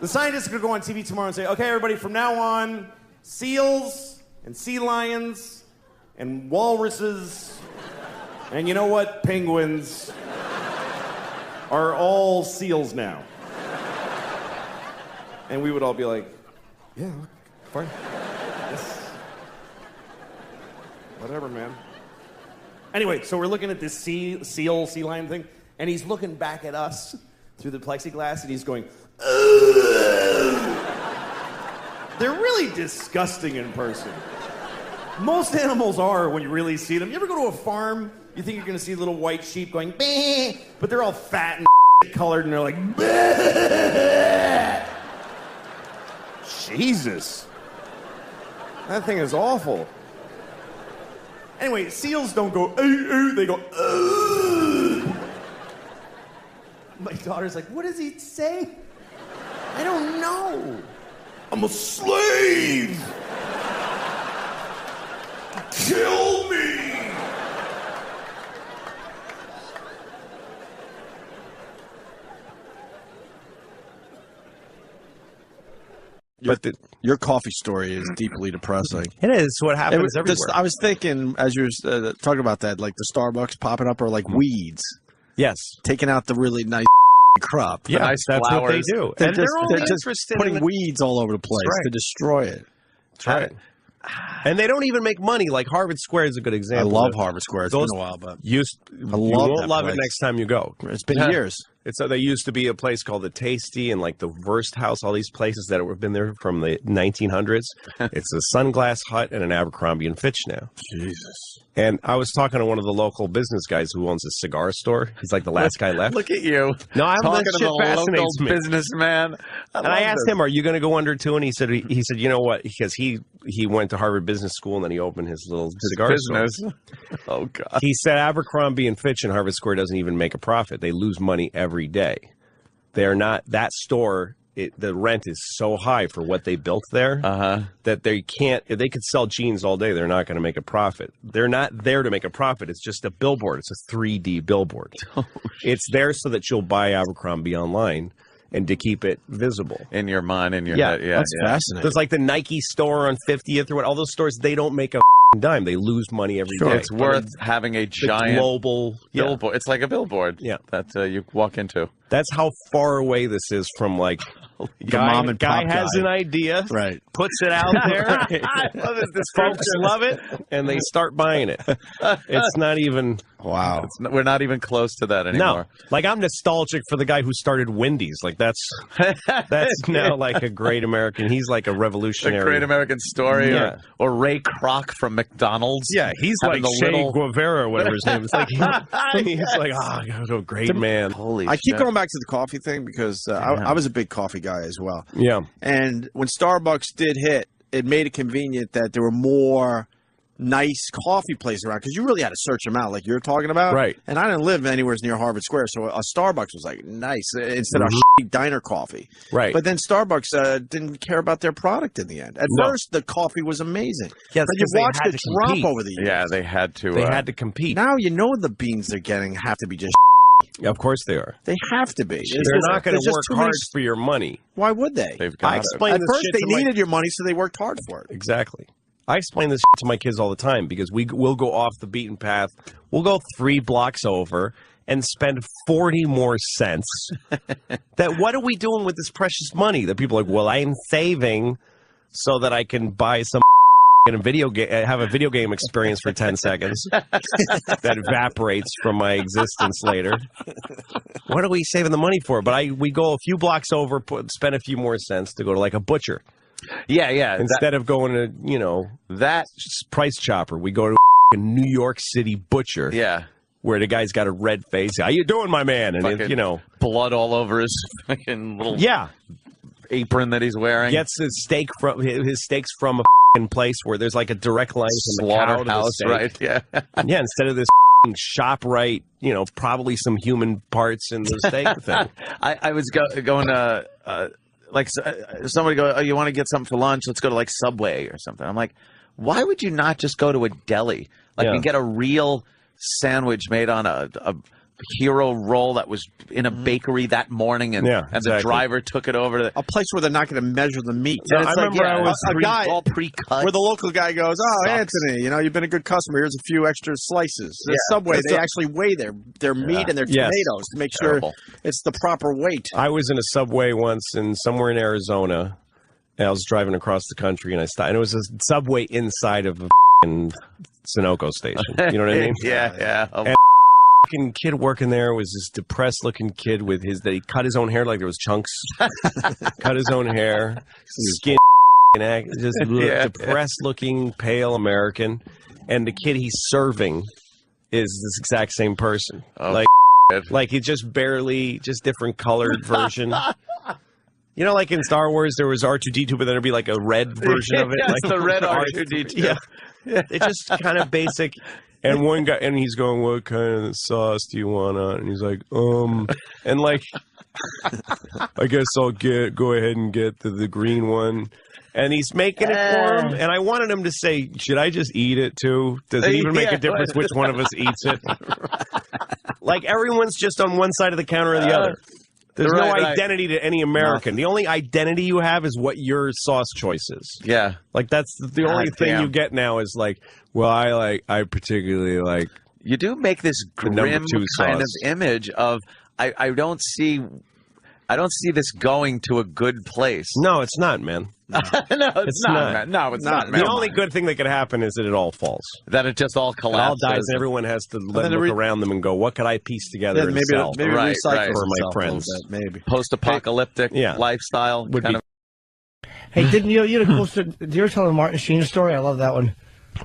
The scientists are going to go on TV tomorrow and say, okay, everybody, from now on, seals and sea lions and walruses and you know what? Penguins are all seals now. And we would all be like, yeah, fine. Yes. Whatever, man. Anyway, so we're looking at this sea lion thing, and he's looking back at us through the plexiglass, and he's going, ugh. They're really disgusting in person. Most animals are when you really see them. You ever go to a farm, you think you're going to see little white sheep going, bah, but they're all fat and colored, and they're like, bah. Jesus. That thing is awful. Anyway, seals don't go, they go, ugh. My daughter's like, what does he say? I don't know. I'm a slave. Kill me. Your coffee story is deeply depressing. It is. What happens everywhere. I was thinking, as you were talking about that, like the Starbucks popping up are like weeds. Yes. Taking out the really nice crop. Yeah, nice that's flowers. what they do. They're And just, they're only they're just interested putting in weeds all over the place to destroy it. That's right. And they don't even make money. Like Harvard Square is a good example. I love Harvard Square. It's been a while, but you won't love it next time you go. It's been years. There used to be a place called the Tasty and like the Wurst House, all these places that have been there from the 1900s. It's a Sunglass Hut and an Abercrombie and Fitch now. Jesus. And I was talking to one of the local business guys who owns a cigar store. He's like the last guy left. Look at you. No, I'm talking that to shit the fascinates local me. businessman. And I asked him, "Are you going to go under too?" And he said, you know what? Because he went to Harvard Business School and then he opened his little cigar business. store. Oh God. He said Abercrombie and Fitch and Harvard Square doesn't even make a profit. They lose money every day. They're not that store. The rent is so high for what they built there that they can't. If they could sell jeans all day, they're not going to make a profit. They're not there to make a profit. It's just a billboard. It's a 3D billboard. It's there so that you'll buy Abercrombie online and to keep it visible in your mind, in your head. Yeah, that's fascinating. There's like the Nike store on 50th or what. All those stores, they don't make a dime. They lose money every day. It's worth having a giant global billboard. It's like a billboard. Yeah, that you walk into. That's how far away this is from like. Mom and pop guy has an idea, right? Puts it out there. This folks love it, and they start buying it. It's not even wow. We're not even close to that anymore. No, like I'm nostalgic for the guy who started Wendy's. Like that's now like a great American. He's like a revolutionary. A great American story, or Ray Kroc from McDonald's. Yeah, he's like Che Guevara or whatever his name is. Like he's like, a great man. Holy I keep shit. going back to the coffee thing because I was a big coffee guy as well. Yeah. And when Starbucks did hit, it made it convenient that there were more nice coffee places around because you really had to search them out like you're talking about. Right. And I didn't live anywhere near Harvard Square, so a Starbucks was like nice instead of diner coffee. Right. But then Starbucks didn't care about their product in the end. At first, the coffee was amazing. Yes, but you watched it drop over the years. Yeah, they had to. They had to compete. Now you know the beans they're getting have to be just. Of course they are. They have to be. They're not going to work hard for your money. Why would they? They've got I explain At this first, shit they to needed your money, so they worked hard for it. Exactly. I explain this to my kids all the time because we'll go off the beaten path. We'll go 3 blocks over and spend 40 more cents. That what are we doing with this precious money? That people are like, well, I'm saving so that I can buy some in a video game, have a video game experience for 10 seconds that evaporates from my existence later. What are we saving the money for? But we go a few blocks over, spend a few more cents to go to like a butcher. Yeah. Instead of going to, that Price Chopper, we go to a New York City butcher. Yeah. Where the guy's got a red face. How you doing, my man? And blood all over his fucking little. Yeah. apron that he's wearing. Gets his steaks from a place where there's like a direct line from the cow to the steak. Right? Yeah. Yeah, instead of this ShopRite, probably some human parts in the steak thing. I was going to somebody go, oh, you want to get something for lunch? Let's go to like Subway or something. I'm like, why would you not just go to a deli and get a real sandwich made on a hero roll that was in a bakery that morning, and the driver took it over to a place where they're not going to measure the meat. And it's a guy all pre-cut, where the local guy goes, "Oh, Anthony, you've been a good customer. Here's a few extra slices." The Subway, they actually weigh their meat and their tomatoes to make sure it's the proper weight. I was in a Subway once somewhere in Arizona. And I was driving across the country, and I stopped. And it was a Subway inside of a Sunoco station. You know what I mean? Yeah. And fucking kid working there was this depressed looking kid with that he cut his own hair like there was chunks. Cut his own hair, skin, just depressed looking, pale American. And the kid he's serving is this exact same person. Oh, like he just different colored version. Like in Star Wars, there was R2-D2, but then there'd be like a red version of it. Like the red R2-D2. Yeah. It's just kind of basic. And one guy, and he's going, what kind of sauce do you want on? And he's like, and like, I guess I'll go ahead and get the green one. And he's making it for him. And I wanted him to say, should I just eat it too? Does it even make a difference which one of us eats it? Like everyone's just on one side of the counter or the other. There's no identity to any American. Nothing. The only identity you have is what your sauce choice is. Yeah. Like that's the only thing you get now is like, well, I particularly like. You do make this grim kind of image of I don't see this going to a good place. No, it's not, man. No, it's not. Man. No, it's not. Man. The only good thing that could happen is that it all falls. That it just all collapses. It all dies, and everyone has to look around them and go, "What could I piece together and sell maybe recycle for my friends?" Maybe post-apocalyptic lifestyle would be. Hey, didn't you had a cool story? Did you ever tell the Martin Sheen story? I love that one.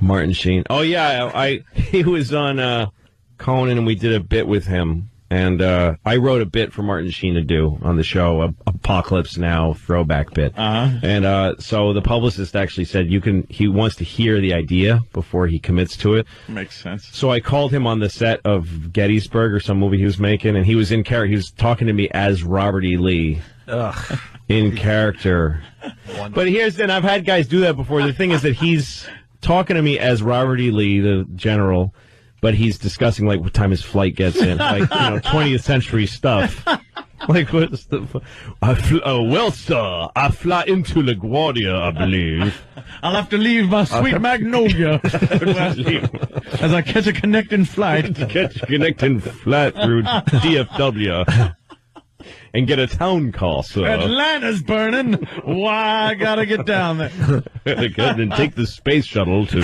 Martin Sheen. Oh yeah, he was on Conan, and we did a bit with him. And I wrote a bit for Martin Sheen to do on the show, Apocalypse Now throwback bit. And so the publicist actually said he wants to hear the idea before he commits to it. Makes sense. So I called him on the set of Gettysburg or some movie he was making, and he was in character. He was talking to me as Robert E. Lee. Ugh. In character. But and I've had guys do that before. The thing is that he's talking to me as Robert E. Lee, the general, but he's discussing like what time his flight gets in, like 20th century stuff. Like what's well, sir, I fly into LaGuardia, I believe. I'll have to leave my sweet Magnolia as I catch a connecting flight. Catch a connecting flight through DFW. And get a town call, sir. Atlanta's burning. Why, I gotta get down there. And take the space shuttle to...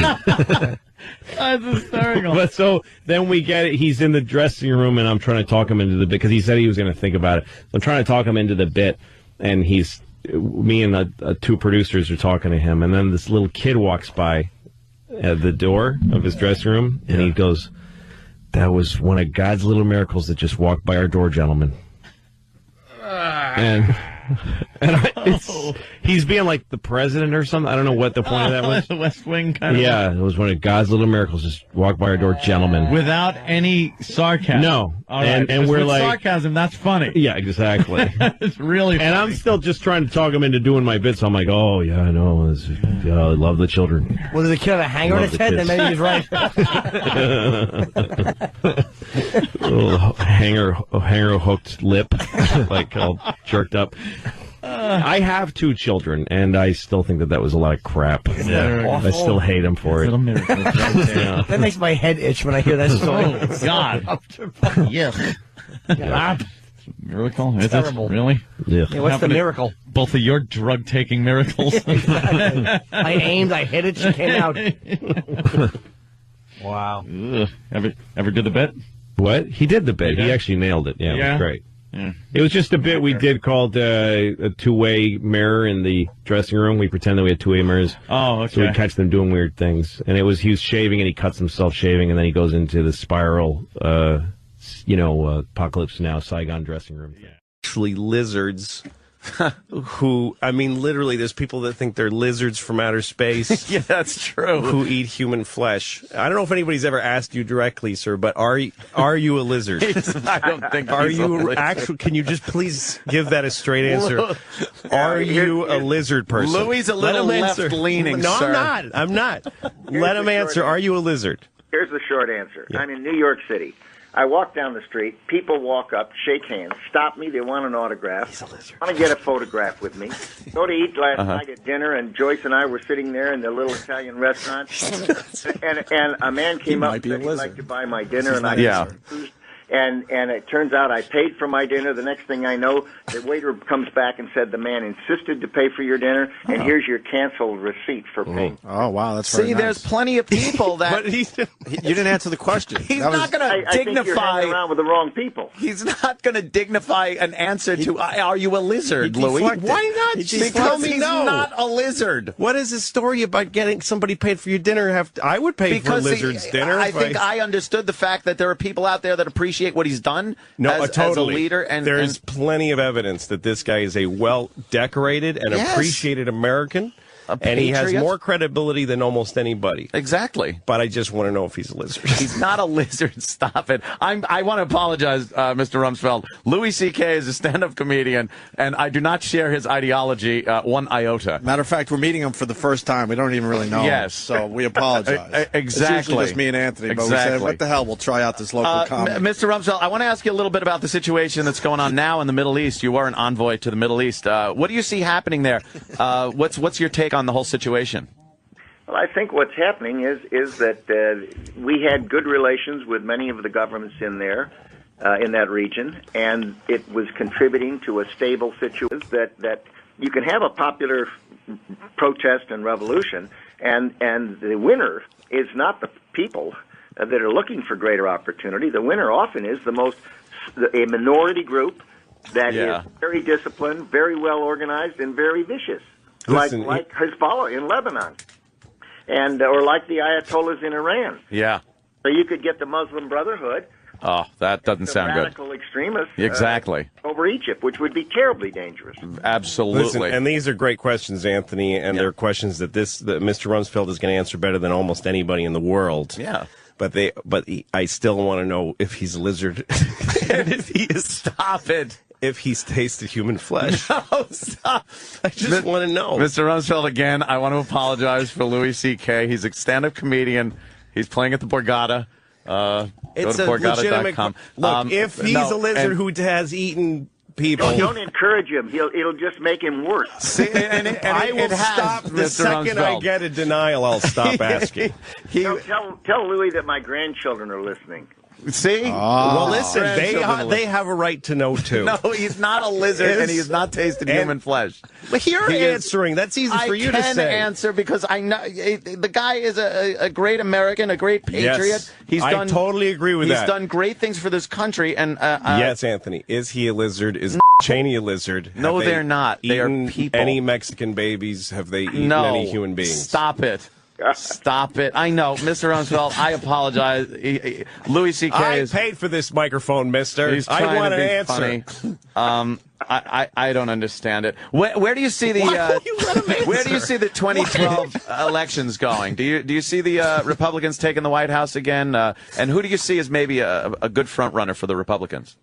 That's hysterical. But so then we get it. He's in the dressing room, and I'm trying to talk him into the bit because he said he was going to think about it. I'm trying to talk him into the bit, and me and two producers are talking to him, and then this little kid walks by at the door of his dressing room, and he goes, "That was one of God's little miracles that just walked by our door, gentlemen." And he's being like the president or something. I don't know what the point of that was. The West Wing kind of. Yeah, it was one of God's little miracles. Just walk by our door, gentlemen. Without any sarcasm. No. All right. And we're like sarcasm. That's funny. Yeah, exactly. It's really funny. And I'm still just trying to talk him into doing my bits. So I'm like, oh yeah, I know. I love the children. Well, did the kid have a hanger on his head? Then maybe he's right. Little hanger hooked lip, like all jerked up. I have two children, and I still think that was a lot of crap. Yeah. I still hate him for it. Yeah. That makes my head itch when I hear that story. Oh, God. Yes. Miracle? Is it? Really? Yeah. What's the miracle? Both of your drug-taking miracles. I aimed, I hit it, she came out. Wow. Ever did the bit? What? He did the bit. He actually nailed it. Yeah, it was great. Yeah. It was just a bit we did called a two-way mirror in the dressing room. We pretend that we had two-way mirrors. Oh, okay. So we'd catch them doing weird things. And he was shaving, and he cuts himself shaving, and then he goes into the spiral, Apocalypse Now, Saigon dressing room. Actually, lizards who, I mean, literally, there's people that think they're lizards from outer space. Yeah, that's true. Who eat human flesh. I don't know if anybody's ever asked you directly, sir, but are you a lizard? I don't think are he's you a lizard. actually? Can you just please give that a straight answer? Are you a lizard person? Louis a little left-leaning, No, sir. I'm not. Let him answer. Are you a lizard? Here's the short answer. Yeah. I'm in New York City. I walk down the street. People walk up, shake hands, stop me. They want an autograph. He's a lizard. Want to get a photograph with me. Go to eat last night at dinner, and Joyce and I were sitting there in the little Italian restaurant. and a man came up and said he'd like to buy my dinner, and I refused. And it turns out I paid for my dinner. The next thing I know, the waiter comes back and said the man insisted to pay for your dinner, and here's your canceled receipt for paying. Oh, wow, that's very nice. There's plenty of people that... But you didn't answer the question. He's not going to I think you're hanging around with the wrong people. He's not going to dignify an answer to, are you a lizard, Louis? Why not? Because Tell me he's no. not a lizard. What is the story about getting somebody paid for your dinner? I would pay for a lizard's dinner. I think I understood the fact that there are people out there that appreciate what he's done as a leader. And there's plenty of evidence that this guy is a well-decorated and appreciated American. And he has more credibility than almost anybody. Exactly. But I just want to know if he's a lizard. He's not a lizard. Stop it. I want to apologize, Mr. Rumsfeld. Louis C.K. is a stand-up comedian, and I do not share his ideology one iota. Matter of fact, we're meeting him for the first time. We don't even really know him. So we apologize. Exactly. It's usually just me and Anthony. But we said, what the hell? We'll try out this local comedy. Mr. Rumsfeld, I want to ask you a little bit about the situation that's going on now in the Middle East. You are an envoy to the Middle East. What do you see happening there? What's your take on the whole situation? Well, I think what's happening is that we had good relations with many of the governments in there, in that region, and it was contributing to a stable situation that you can have a popular protest and revolution, and the winner is not the people that are looking for greater opportunity. The winner often is a minority group that is very disciplined, very well organized, and very vicious. Listen, like Hezbollah in Lebanon, or like the Ayatollahs in Iran. Yeah. So you could get the Muslim Brotherhood. Oh, that doesn't sound good. Radical extremists. Exactly. Over Egypt, which would be terribly dangerous. Absolutely. Listen, and these are great questions, Anthony, and they're questions that Mr. Rumsfeld is going to answer better than almost anybody in the world. Yeah. But I still want to know if he's a lizard. And if he is, stop it. If he's tasted human flesh. No, stop. I just want to know. Mr. Rumsfeld, again, I want to apologize for Louis C.K. He's a stand-up comedian. He's playing at the Borgata. It's go to a legitimate... Borgata.com. Look, if he's a lizard who has eaten people... Don't encourage him. It'll just make him worse. See, I will stop the second I get a denial. I'll stop asking. Tell Louis that my grandchildren are listening. See? Well, listen, they have a right to know, too. No, he's not a lizard, and he has not tasted human flesh. But you're answering. That's easy for you to say. I can answer because I know the guy is a great American, a great patriot. Yes, I totally agree with that. He's done great things for this country. And yes, Anthony. Is he a lizard? Is Cheney a lizard? No, they're not. They are people. Any Mexican babies? Have they eaten any human beings? Stop it. Stop it. I know. Mr. Rumsfeld, I apologize. Louis C.K. I paid for this microphone, mister. He's trying I want to be an answer. Funny. I don't understand it. Where do you see the where do you see the 2012 elections going? Do you see the Republicans taking the White House again? And who do you see as maybe a good front runner for the Republicans?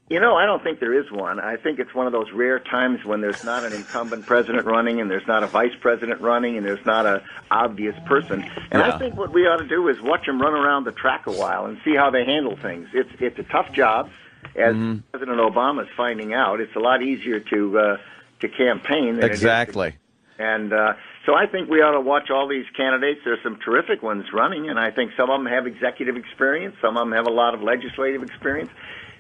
You know, I don't think there is one. I think it's one of those rare times when there's not an incumbent president running and there's not a vice president running and there's not an obvious person. And I think what we ought to do is watch them run around the track a while and see how they handle things. It's a tough job, as President Obama is finding out. It's a lot easier to campaign than exactly. It is to, and so I think we ought to watch all these candidates. There's some terrific ones running, and I think some of them have executive experience. Some of them have a lot of legislative experience.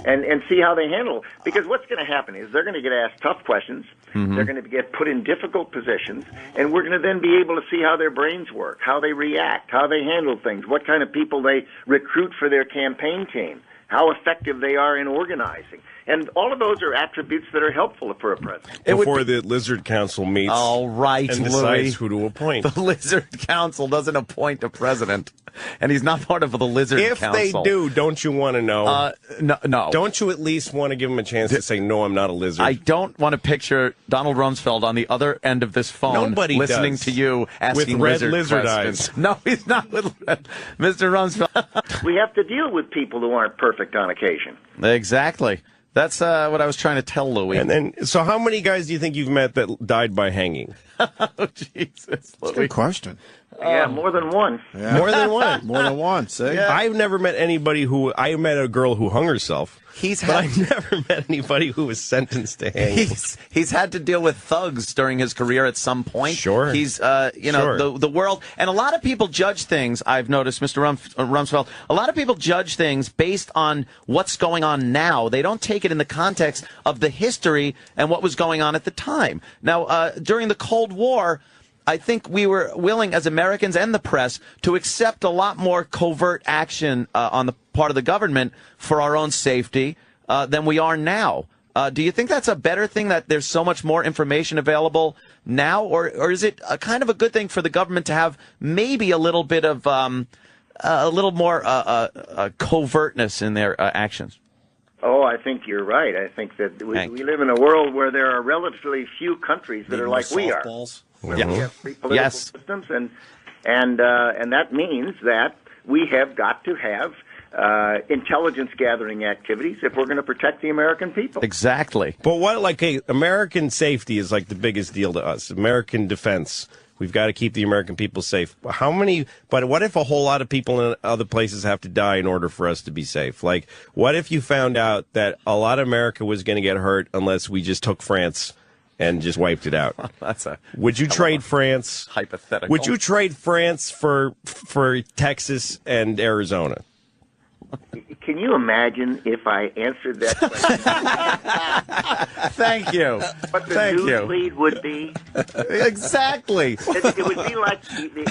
And see how they handle. Because what's going to happen is they're going to get asked tough questions. They're going to get put in difficult positions. And we're going to then be able to see how their brains work, how they react, how they handle things, what kind of people they recruit for their campaign team, how effective they are in organizing. And all of those are attributes that are helpful for a president. Before the Lizard Council meets all right, and Louis, decides who to appoint. The Lizard Council doesn't appoint a president, and he's not part of the Lizard Council. If they do, don't you want to know? No. Don't you at least want to give him a chance to say, no, I'm not a lizard? I don't want to picture Donald Rumsfeld on the other end of this phone listening to you asking with red lizard eyes. No, he's not with red. Mr. Rumsfeld. We have to deal with people who aren't perfect on occasion. Exactly. That's what I was trying to tell Louis. And then, so how many guys do you think you've met that died by hanging? Oh, Jesus, Louis. That's a good question. Yeah, more than one. Yeah. More than one. More than one, see? Yeah. I've never met anybody I met a girl who hung herself. But I've never met anybody who was sentenced to hang. He's had to deal with thugs during his career at some point. Sure. He's, the world. And a lot of people judge things, I've noticed, Mr. Rumsfeld, a lot of people judge things based on what's going on now. They don't take it in the context of the history and what was going on at the time. Now, during the Cold War, I think we were willing, as Americans and the press, to accept a lot more covert action on the part of the government for our own safety than we are now. Do you think that's a better thing, that there's so much more information available now, or is it kind of a good thing for the government to have maybe a little bit of a little more covertness in their actions? Oh, I think you're right. I think that we live in a world where there are relatively few countries that are like we are. Yeah. We have free political systems, and that means that we have got to have intelligence gathering activities if we're going to protect the American people. Exactly. But American safety is like the biggest deal to us. American defense. We've got to keep the American people safe. But what if a whole lot of people in other places have to die in order for us to be safe? Like, what if you found out that a lot of America was going to get hurt unless we just took France and just wiped it out? Would you trade France? Hypothetical. Would you trade France for Texas and Arizona? Can you imagine if I answered that question? Thank you. What the news lead would be? Exactly. It would be like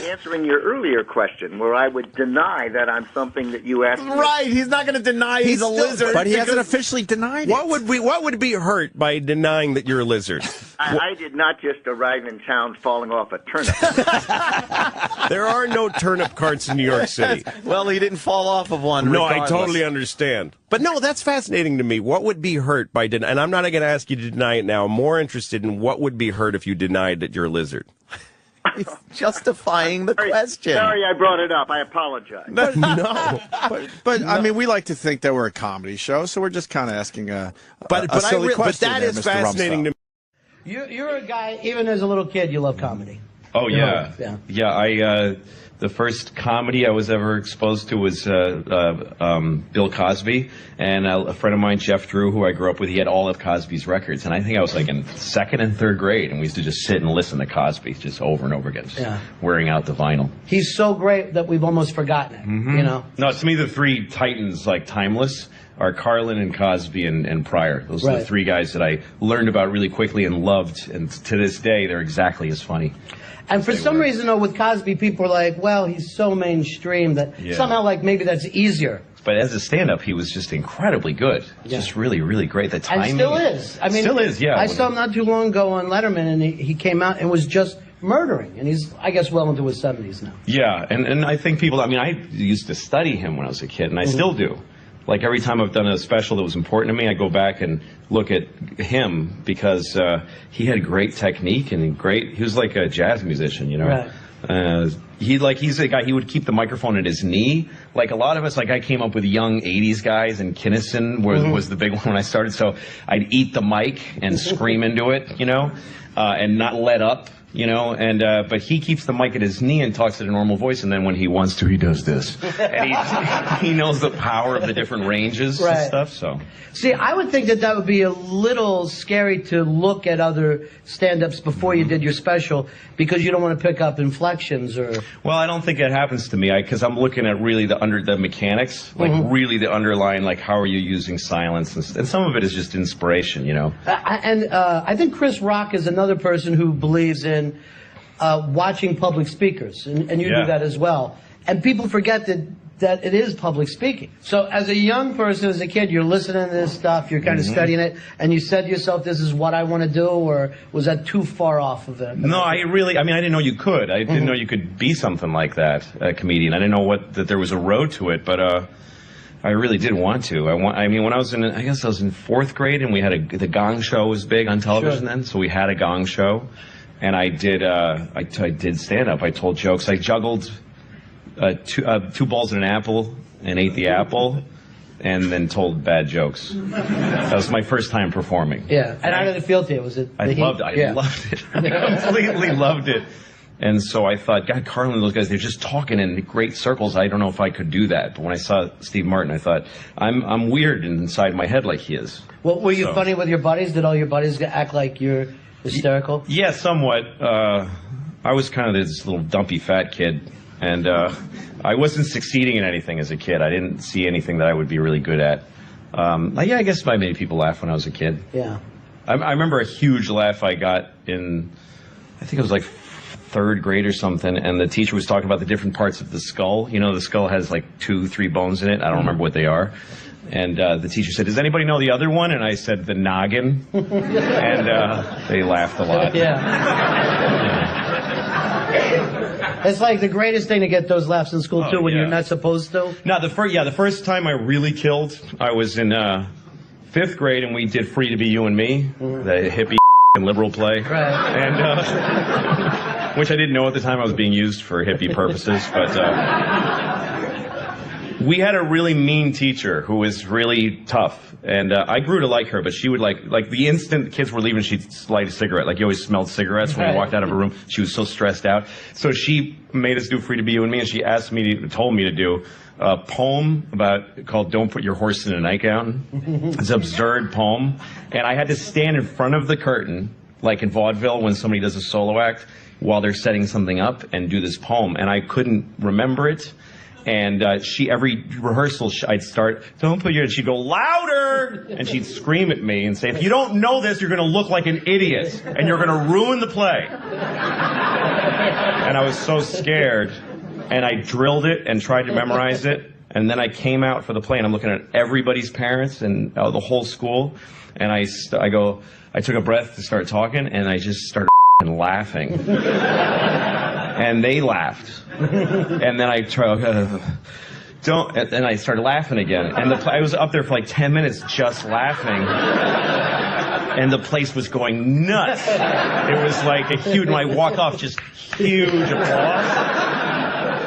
answering your earlier question, where I would deny that I'm something that you asked me. Right. He's not going to deny he's a lizard. But he hasn't officially denied it. What would be hurt by denying that you're a lizard? I did not just arrive in town falling off a turnip. There are no turnip carts in New York City. Well, he didn't fall off of one. No, regardless. I totally understand. But no, that's fascinating to me. What would be hurt by denying? And I'm not going to ask you to deny it now. I'm more interested in what would be hurt if you denied that you're a lizard. He's justifying the question. Sorry I brought it up. I apologize. But I mean, we like to think that we're a comedy show, so we're just kind of asking a silly question. But that is fascinating to me. You're a guy, even as a little kid, you love comedy. Oh, yeah. Yeah, the first comedy I was ever exposed to was Bill Cosby, and a friend of mine, Jeff Drew, who I grew up with, he had all of Cosby's records, and I think I was like in second and third grade, and we used to just sit and listen to Cosby just over and over again, just wearing out the vinyl. He's so great that we've almost forgotten it, you know? No, to me, the three titans, like timeless, are Carlin and Cosby and Pryor. Those are the three guys that I learned about really quickly and loved, and to this day, they're exactly as funny. And for some reason, though, with Cosby, people are like, well, he's so mainstream that somehow, like, maybe that's easier. But as a stand-up, he was just incredibly good. Just really, really great. The timing. And still is. I mean, still is, yeah. I saw him not too long ago on Letterman, and he came out and was just murdering. And he's, I guess, well into his 70s now. Yeah, and I think people, I mean, I used to study him when I was a kid, and I still do. Like, every time I've done a special that was important to me, I go back and look at him because he had great technique and he was like a jazz musician, you know. Right. He's a guy, he would keep the microphone at his knee. Like a lot of us, like I came up with young 80s guys, and Kinnison was the big one when I started. So I'd eat the mic and scream into it, you know, and not let up. You know, and but he keeps the mic at his knee and talks at a normal voice, and then when he wants to, he does this. And he knows the power of the different ranges and stuff, so. See, I would think that would be a little scary to look at other stand-ups before you did your special, because you don't want to pick up inflections or... Well, I don't think that happens to me, because I'm looking at really the mechanics, like really the underlying, like how are you using silence, and some of it is just inspiration, you know. I think Chris Rock is another person who believes in watching public speakers, and you do that as well. And people forget that that it is public speaking. So as a young person, as a kid, you're listening to this stuff, you're kind of studying it, and you said to yourself, this is what I want to do, or was that too far off of it? No, I didn't know you could. I didn't know you could be something like that, a comedian. I didn't know that there was a road to it, but I really did want to. I mean, when I was in 4th grade, and we had the Gong Show was big on television then, so we had a Gong Show, and I did stand up. I told jokes. I juggled 2 balls and an apple and ate the apple, and then told bad jokes. That was my first time performing. Yeah, and how did it feel to you? Was it? I loved it. I completely loved it. And so I thought, God, Carlin and those guys, they're just talking in great circles. I don't know if I could do that. But when I saw Steve Martin, I thought, I'm weird inside my head like he is. Well, were you funny with your buddies? Did all your buddies act like you're hysterical? Yeah, somewhat. I was kind of this little dumpy fat kid. And I wasn't succeeding in anything as a kid. I didn't see anything that I would be really good at. Yeah, I guess I made people laugh when I was a kid. Yeah. I remember a huge laugh I got in, I think it was like 3rd grade or something, and the teacher was talking about the different parts of the skull. You know, the skull has like 2-3 bones in it. I don't remember what they are. And the teacher said, does anybody know the other one? And I said, the noggin. And they laughed a lot. Yeah. It's like the greatest thing to get those laughs in school, too, when you're not supposed to. No, the first time I really killed, I was in 5th grade, and we did Free to Be You and Me, the hippie and liberal play. Right. And which I didn't know at the time I was being used for hippie purposes, but we had a really mean teacher who was really tough, and I grew to like her, but she would like the instant the kids were leaving, she'd light a cigarette. Like, you always smelled cigarettes when you walked out of a room. She was so stressed out. So she made us do Free to Be You and Me, and she told me to do a poem called Don't Put Your Horse in a Nightgown. It's an absurd poem, and I had to stand in front of the curtain, like in vaudeville when somebody does a solo act, while they're setting something up, and do this poem, and I couldn't remember it. And every rehearsal, I'd start, don't put your, and she'd go, louder! And she'd scream at me and say, if you don't know this, you're going to look like an idiot, and you're going to ruin the play. And I was so scared, and I drilled it and tried to memorize it, and then I came out for the play, and I'm looking at everybody's parents and the whole school, and I took a breath to start talking, and I just started laughing. And they laughed. And then I started laughing again. And I was up there for like 10 minutes just laughing. And the place was going nuts. It was like a huge, when I walked off, just huge applause.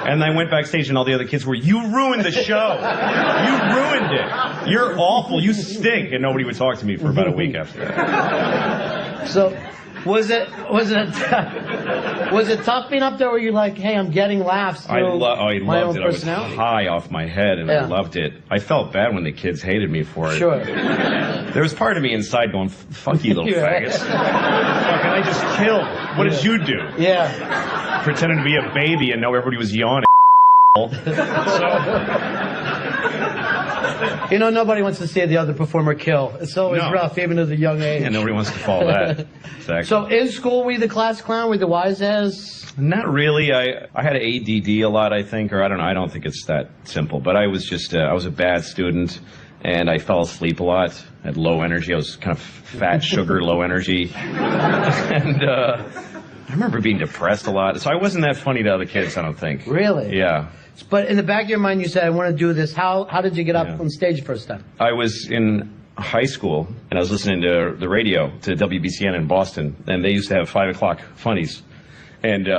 And I went backstage, and all the other kids were, you ruined the show. You ruined it. You're awful. You stink. And nobody would talk to me for about a week after that. So, was it tough being up there? Where you're like, hey, I'm getting laughs through my own personality? I was high off my head, and I loved it. I felt bad when the kids hated me for it. Sure. There was part of me inside going, fuck you, little faggots. Fucking, I just killed. What did you do? Yeah. Pretending to be a baby and know everybody was yawning. You know, nobody wants to see the other performer kill. It's always rough, even at a young age. Yeah, nobody wants to follow that. Exactly. So in school, were you the class clown? Were you the wise ass? Not really. I had ADD a lot, I think, or I don't know. I don't think it's that simple. But I was just, I was a bad student, and I fell asleep a lot. I had low energy. I was kind of fat, sugar, low energy. And I remember being depressed a lot. So I wasn't that funny to other kids, I don't think. Really? Yeah. But in the back of your mind, you said, I want to do this. How did you get up on stage the first time? I was in high school, and I was listening to the radio, to WBCN in Boston, and they used to have 5 o'clock funnies. And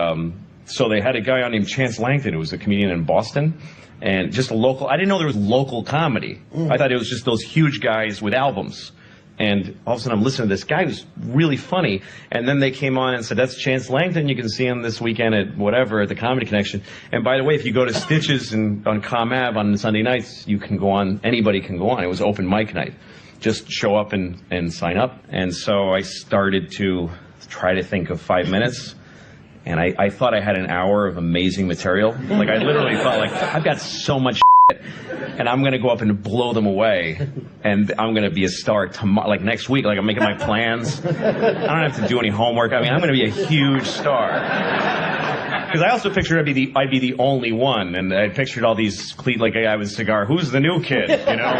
so they had a guy on named Chance Langton, who was a comedian in Boston, and just a local, I didn't know there was local comedy. I thought it was just those huge guys with albums. And all of a sudden I'm listening to this guy who's really funny, and then they came on and said, that's Chance Langton, you can see him this weekend at whatever, at the Comedy Connection. And by the way, if you go to Stitches on Com Ave on Sunday nights, you can go on, anybody can go on. It was open mic night. Just show up and sign up. And so I started to try to think of 5 minutes, and I thought I had an hour of amazing material. Like, I literally thought, like, I've got so much shit. and I'm going to go up and blow them away, and I'm going to be a star tomorrow, like next week. Like I'm making my plans. I don't have to do any homework. I mean, I'm going to be a huge star. Because I also pictured I'd be the only one, and I pictured all these like a guy with a cigar. Who's the new kid? You know,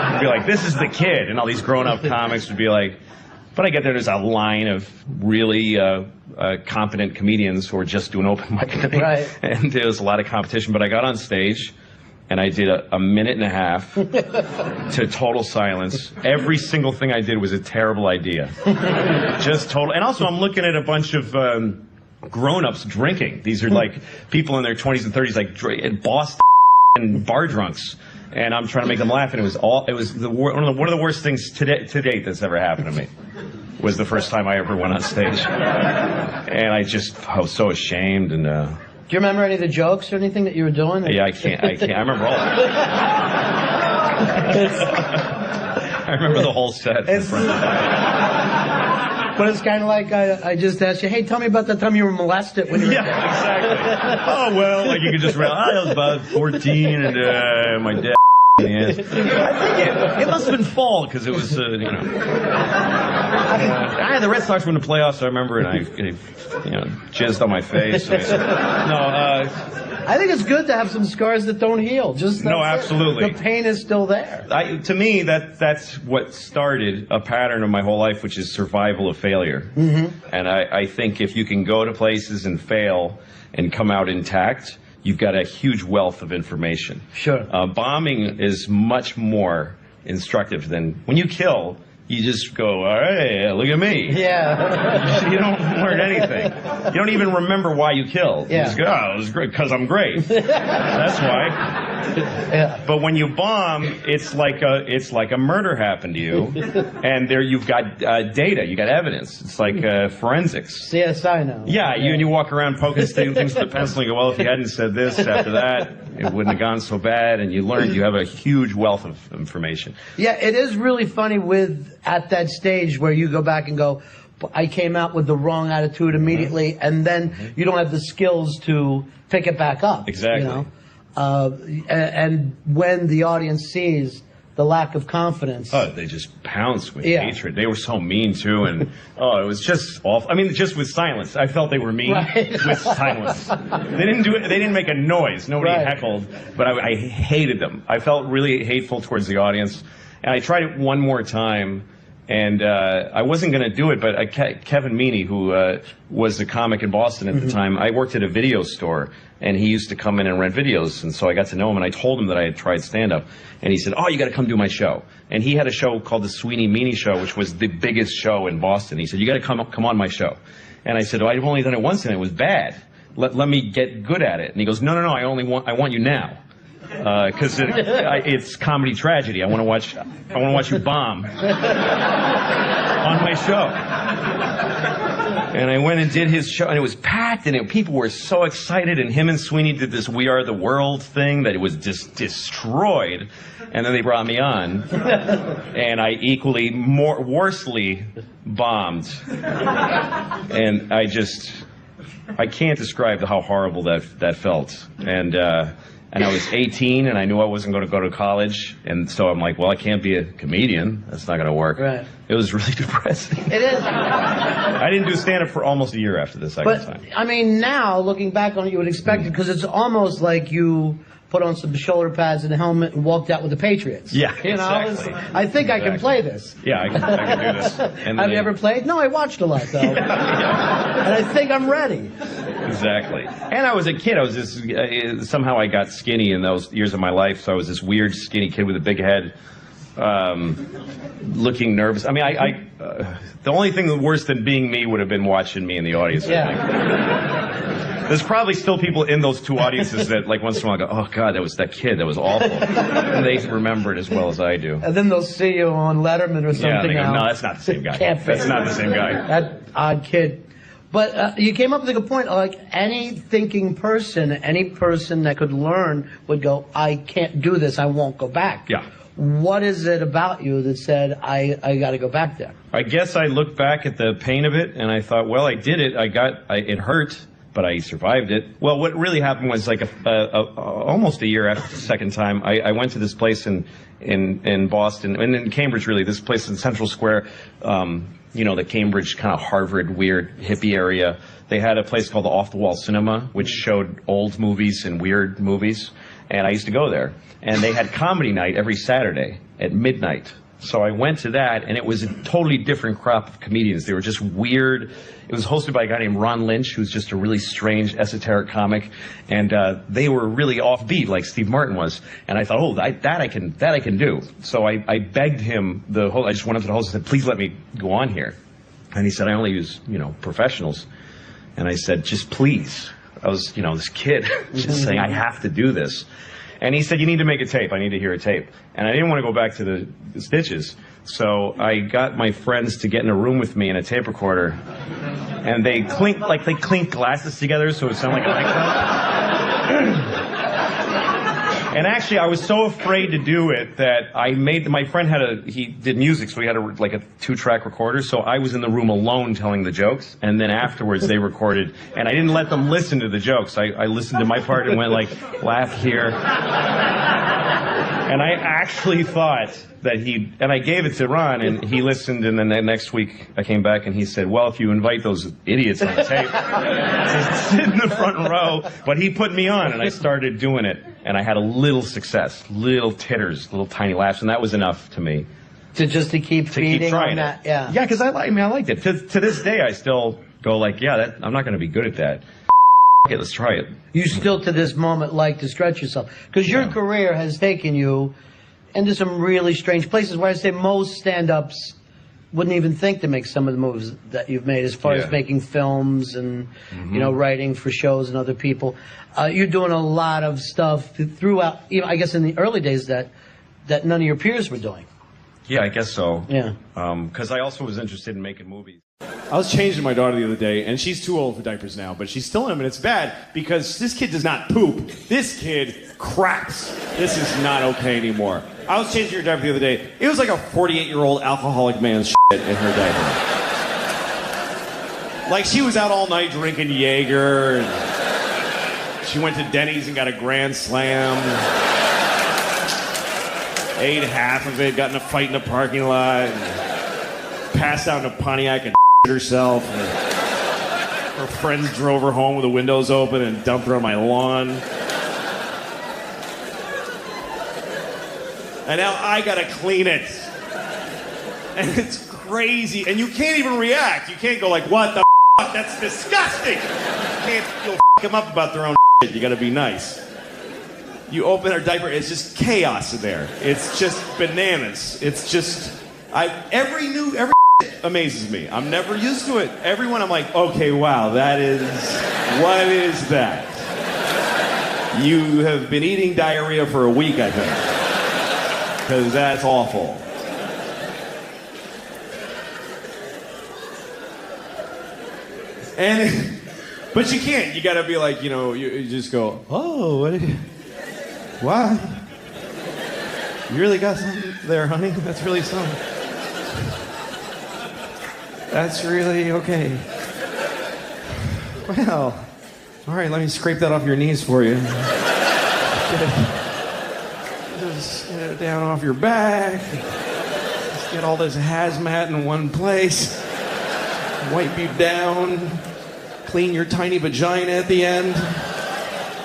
I'd be like, this is the kid, and all these grown-up comics would be like. But I get there's a line of really competent comedians who are just doing open mic night, right. And there was a lot of competition. But I got on stage, and I did a minute and a half to total silence. Every single thing I did was a terrible idea, just total. And also, I'm looking at a bunch of grown-ups drinking. These are like people in their 20s and 30s, like Boston and bar drunks. And I'm trying to make them laugh, and one of the worst things to date that's ever happened to me. Was the first time I ever went on stage, and I was so ashamed. And do you remember any of the jokes or anything that you were doing? Yeah, I can't. I remember all of it. I remember the whole set. But it's kind of like I just asked you, hey, tell me about the time you were molested when you were exactly. Oh, well, like you could just realize, I was about 14, and my dad. Yes. I think it must have been fall because it was, you know. The Red Sox were in the playoffs. I remember, and I jizzed on my face. I think it's good to have some scars that don't heal. Absolutely. The pain is still there. To me, that's what started a pattern of my whole life, which is survival of failure. Mm-hmm. And I think if you can go to places and fail and come out intact, you've got a huge wealth of information. Sure. Bombing is much more instructive than when you kill. You just go, all right, look at me. Yeah. You don't learn anything. You don't even remember why you killed. Yeah. You just go, oh, it was great because I'm great. That's why. Yeah. But when you bomb, it's like a murder happened to you, and there you've got data, you got evidence. It's like forensics. CSI now. Yeah, you walk around poking things with a pencil and go, well, if you hadn't said this after that, it wouldn't have gone so bad. And you have a huge wealth of information. Yeah, it is really funny at that stage where you go back and go, I came out with the wrong attitude immediately, and then you don't have the skills to pick it back up. Exactly. You know? And when the audience sees the lack of confidence. Oh, they just pounced with hatred. They were so mean, too, and, it was just awful. I mean, just with silence. I felt they were mean with silence. They didn't make a noise. Nobody heckled, but I hated them. I felt really hateful towards the audience, and I tried it one more time. And I wasn't going to do it, but Kevin Meaney, who was the comic in Boston at the time, I worked at a video store, and he used to come in and rent videos, and so I got to know him, and I told him that I had tried stand-up, and he said, oh, you got to come do my show. And he had a show called the Sweeney Meaney Show, which was the biggest show in Boston. He said, you got to come on my show. And I said, oh, I've only done it once, and it was bad. Let me get good at it. And he goes, no, I want you now. Because it's comedy tragedy. I want to watch you bomb on my show. And I went and did his show, and it was packed, and people were so excited. And him and Sweeney did this "We Are the World" thing that it was just destroyed. And then they brought me on, and I equally worsely bombed. And I can't describe how horrible that felt. And I was 18, and I knew I wasn't going to go to college, and so I'm like, well, I can't be a comedian. That's not going to work. Right. It was really depressing. It is. I didn't do stand-up for almost a year after the second time. But, I mean, now, looking back on it, you would expect it, because it's almost like you put on some shoulder pads and a helmet and walked out with the Patriots. Yeah, you know, exactly. I think I can play this. Yeah, I can do this. Have you ever played? No, I watched a lot, though. And I think I'm ready. Exactly. And I was a kid. I was this. Somehow I got skinny in those years of my life. So I was this weird skinny kid with a big head, looking nervous. I mean, the only thing worse than being me would have been watching me in the audience. Yeah. I think. There's probably still people in those two audiences that, like, once in a while go, "Oh God, that was that kid. That was awful." And they remember it as well as I do. And then they'll see you on Letterman or something. Yeah, they go, else. "No, that's not the same guy. That's not the same guy." That odd kid. But you came up with a good point. Like any thinking person, any person that could learn would go, "I can't do this. I won't go back." Yeah. What is it about you that said, I got to go back there? I guess I looked back at the pain of it, and I thought, well, I did it. It hurt, but I survived it. Well, what really happened was like almost a year after the second time, I went to this place in Boston, and in Cambridge, really, this place in Central Square, the Cambridge kind of Harvard weird hippie area. They had a place called the Off the Wall Cinema, which showed old movies and weird movies, and I used to go there. And they had comedy night every Saturday at midnight. So I went to that, and it was a totally different crop of comedians. They were just weird. It was hosted by a guy named Ron Lynch, who's just a really strange, esoteric comic, and they were really offbeat, like Steve Martin was. And I thought, that I can do. So I begged him. I just went up to the host and said, "Please let me go on here." And he said, "I only use professionals." And I said, "Just please." I was this kid just saying, "I have to do this." And he said, "You need to make a tape. I need to hear a tape." And I didn't want to go back to the stitches. So I got my friends to get in a room with me in a tape recorder. And they clink glasses together so it sounded like a nightclub. And actually, I was so afraid to do it that my friend he did music, so he had a 2-track recorder. So I was in the room alone telling the jokes, and then afterwards they recorded. And I didn't let them listen to the jokes. I listened to my part and went laugh here. And I actually thought that and I gave it to Ron, and he listened, and then the next week I came back and he said, "Well, if you invite those idiots on the tape, to sit in the front row." But he put me on, and I started doing it, and I had a little success, little titters, little tiny laughs, and that was enough to me. To keep feeding on that, yeah. Yeah, because I liked it. To this day, I still go I'm not going to be good at that. Okay, let's try it. You still, to this moment, like to stretch yourself. Because your career has taken you into some really strange places where I say most stand-ups wouldn't even think to make some of the moves that you've made as far as making films and, writing for shows and other people. You're doing a lot of stuff throughout, I guess in the early days that none of your peers were doing. Yeah, I guess so. Yeah. Because I also was interested in making movies. I was changing my daughter the other day, and she's too old for diapers now, but she's still in them, and it's bad because this kid does not poop. This kid craps. This is not okay anymore. I was changing her diaper the other day. It was like a 48-year-old alcoholic man's shit in her diaper. She was out all night drinking Jaeger, and she went to Denny's and got a Grand Slam. Ate half of it, got in a fight in the parking lot, and passed out in a Pontiac and herself. And her friends drove her home with the windows open and dumped her on my lawn. And now I gotta clean it. And it's crazy. And you can't even react. You can't go what the f***? That's disgusting. You'll f*** them up about their own shit. You gotta be nice. You open her diaper, it's just chaos in there. It's just bananas. It's just, every amazes me. I'm never used to it. Everyone, I'm like, okay, wow, what is that? You have been eating diarrhea for a week, I think. Because that's awful. But you can't. You gotta be you just go, "Oh, what? Wow. You really got something there, honey? That's really something. That's really okay. Well, all right, let me scrape that off your knees for you. Just get it down off your back. Just get all this hazmat in one place. Wipe you down. Clean your tiny vagina at the end."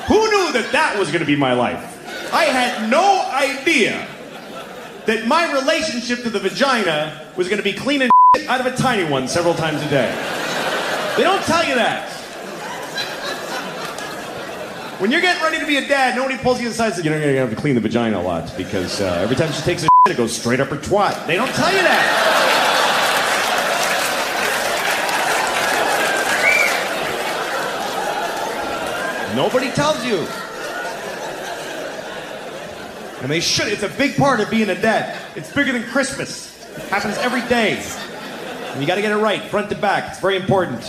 Who knew that was going to be my life? I had no idea that my relationship to the vagina was going to be cleaning out of a tiny one several times a day. They don't tell you that. When you're getting ready to be a dad, nobody pulls you aside and says, "You're going to have to clean the vagina a lot because every time she takes a shit, it goes straight up her twat." They don't tell you that. Nobody tells you. And they should. It's a big part of being a dad. It's bigger than Christmas. It happens every day. And you got to get it right, front to back. It's very important.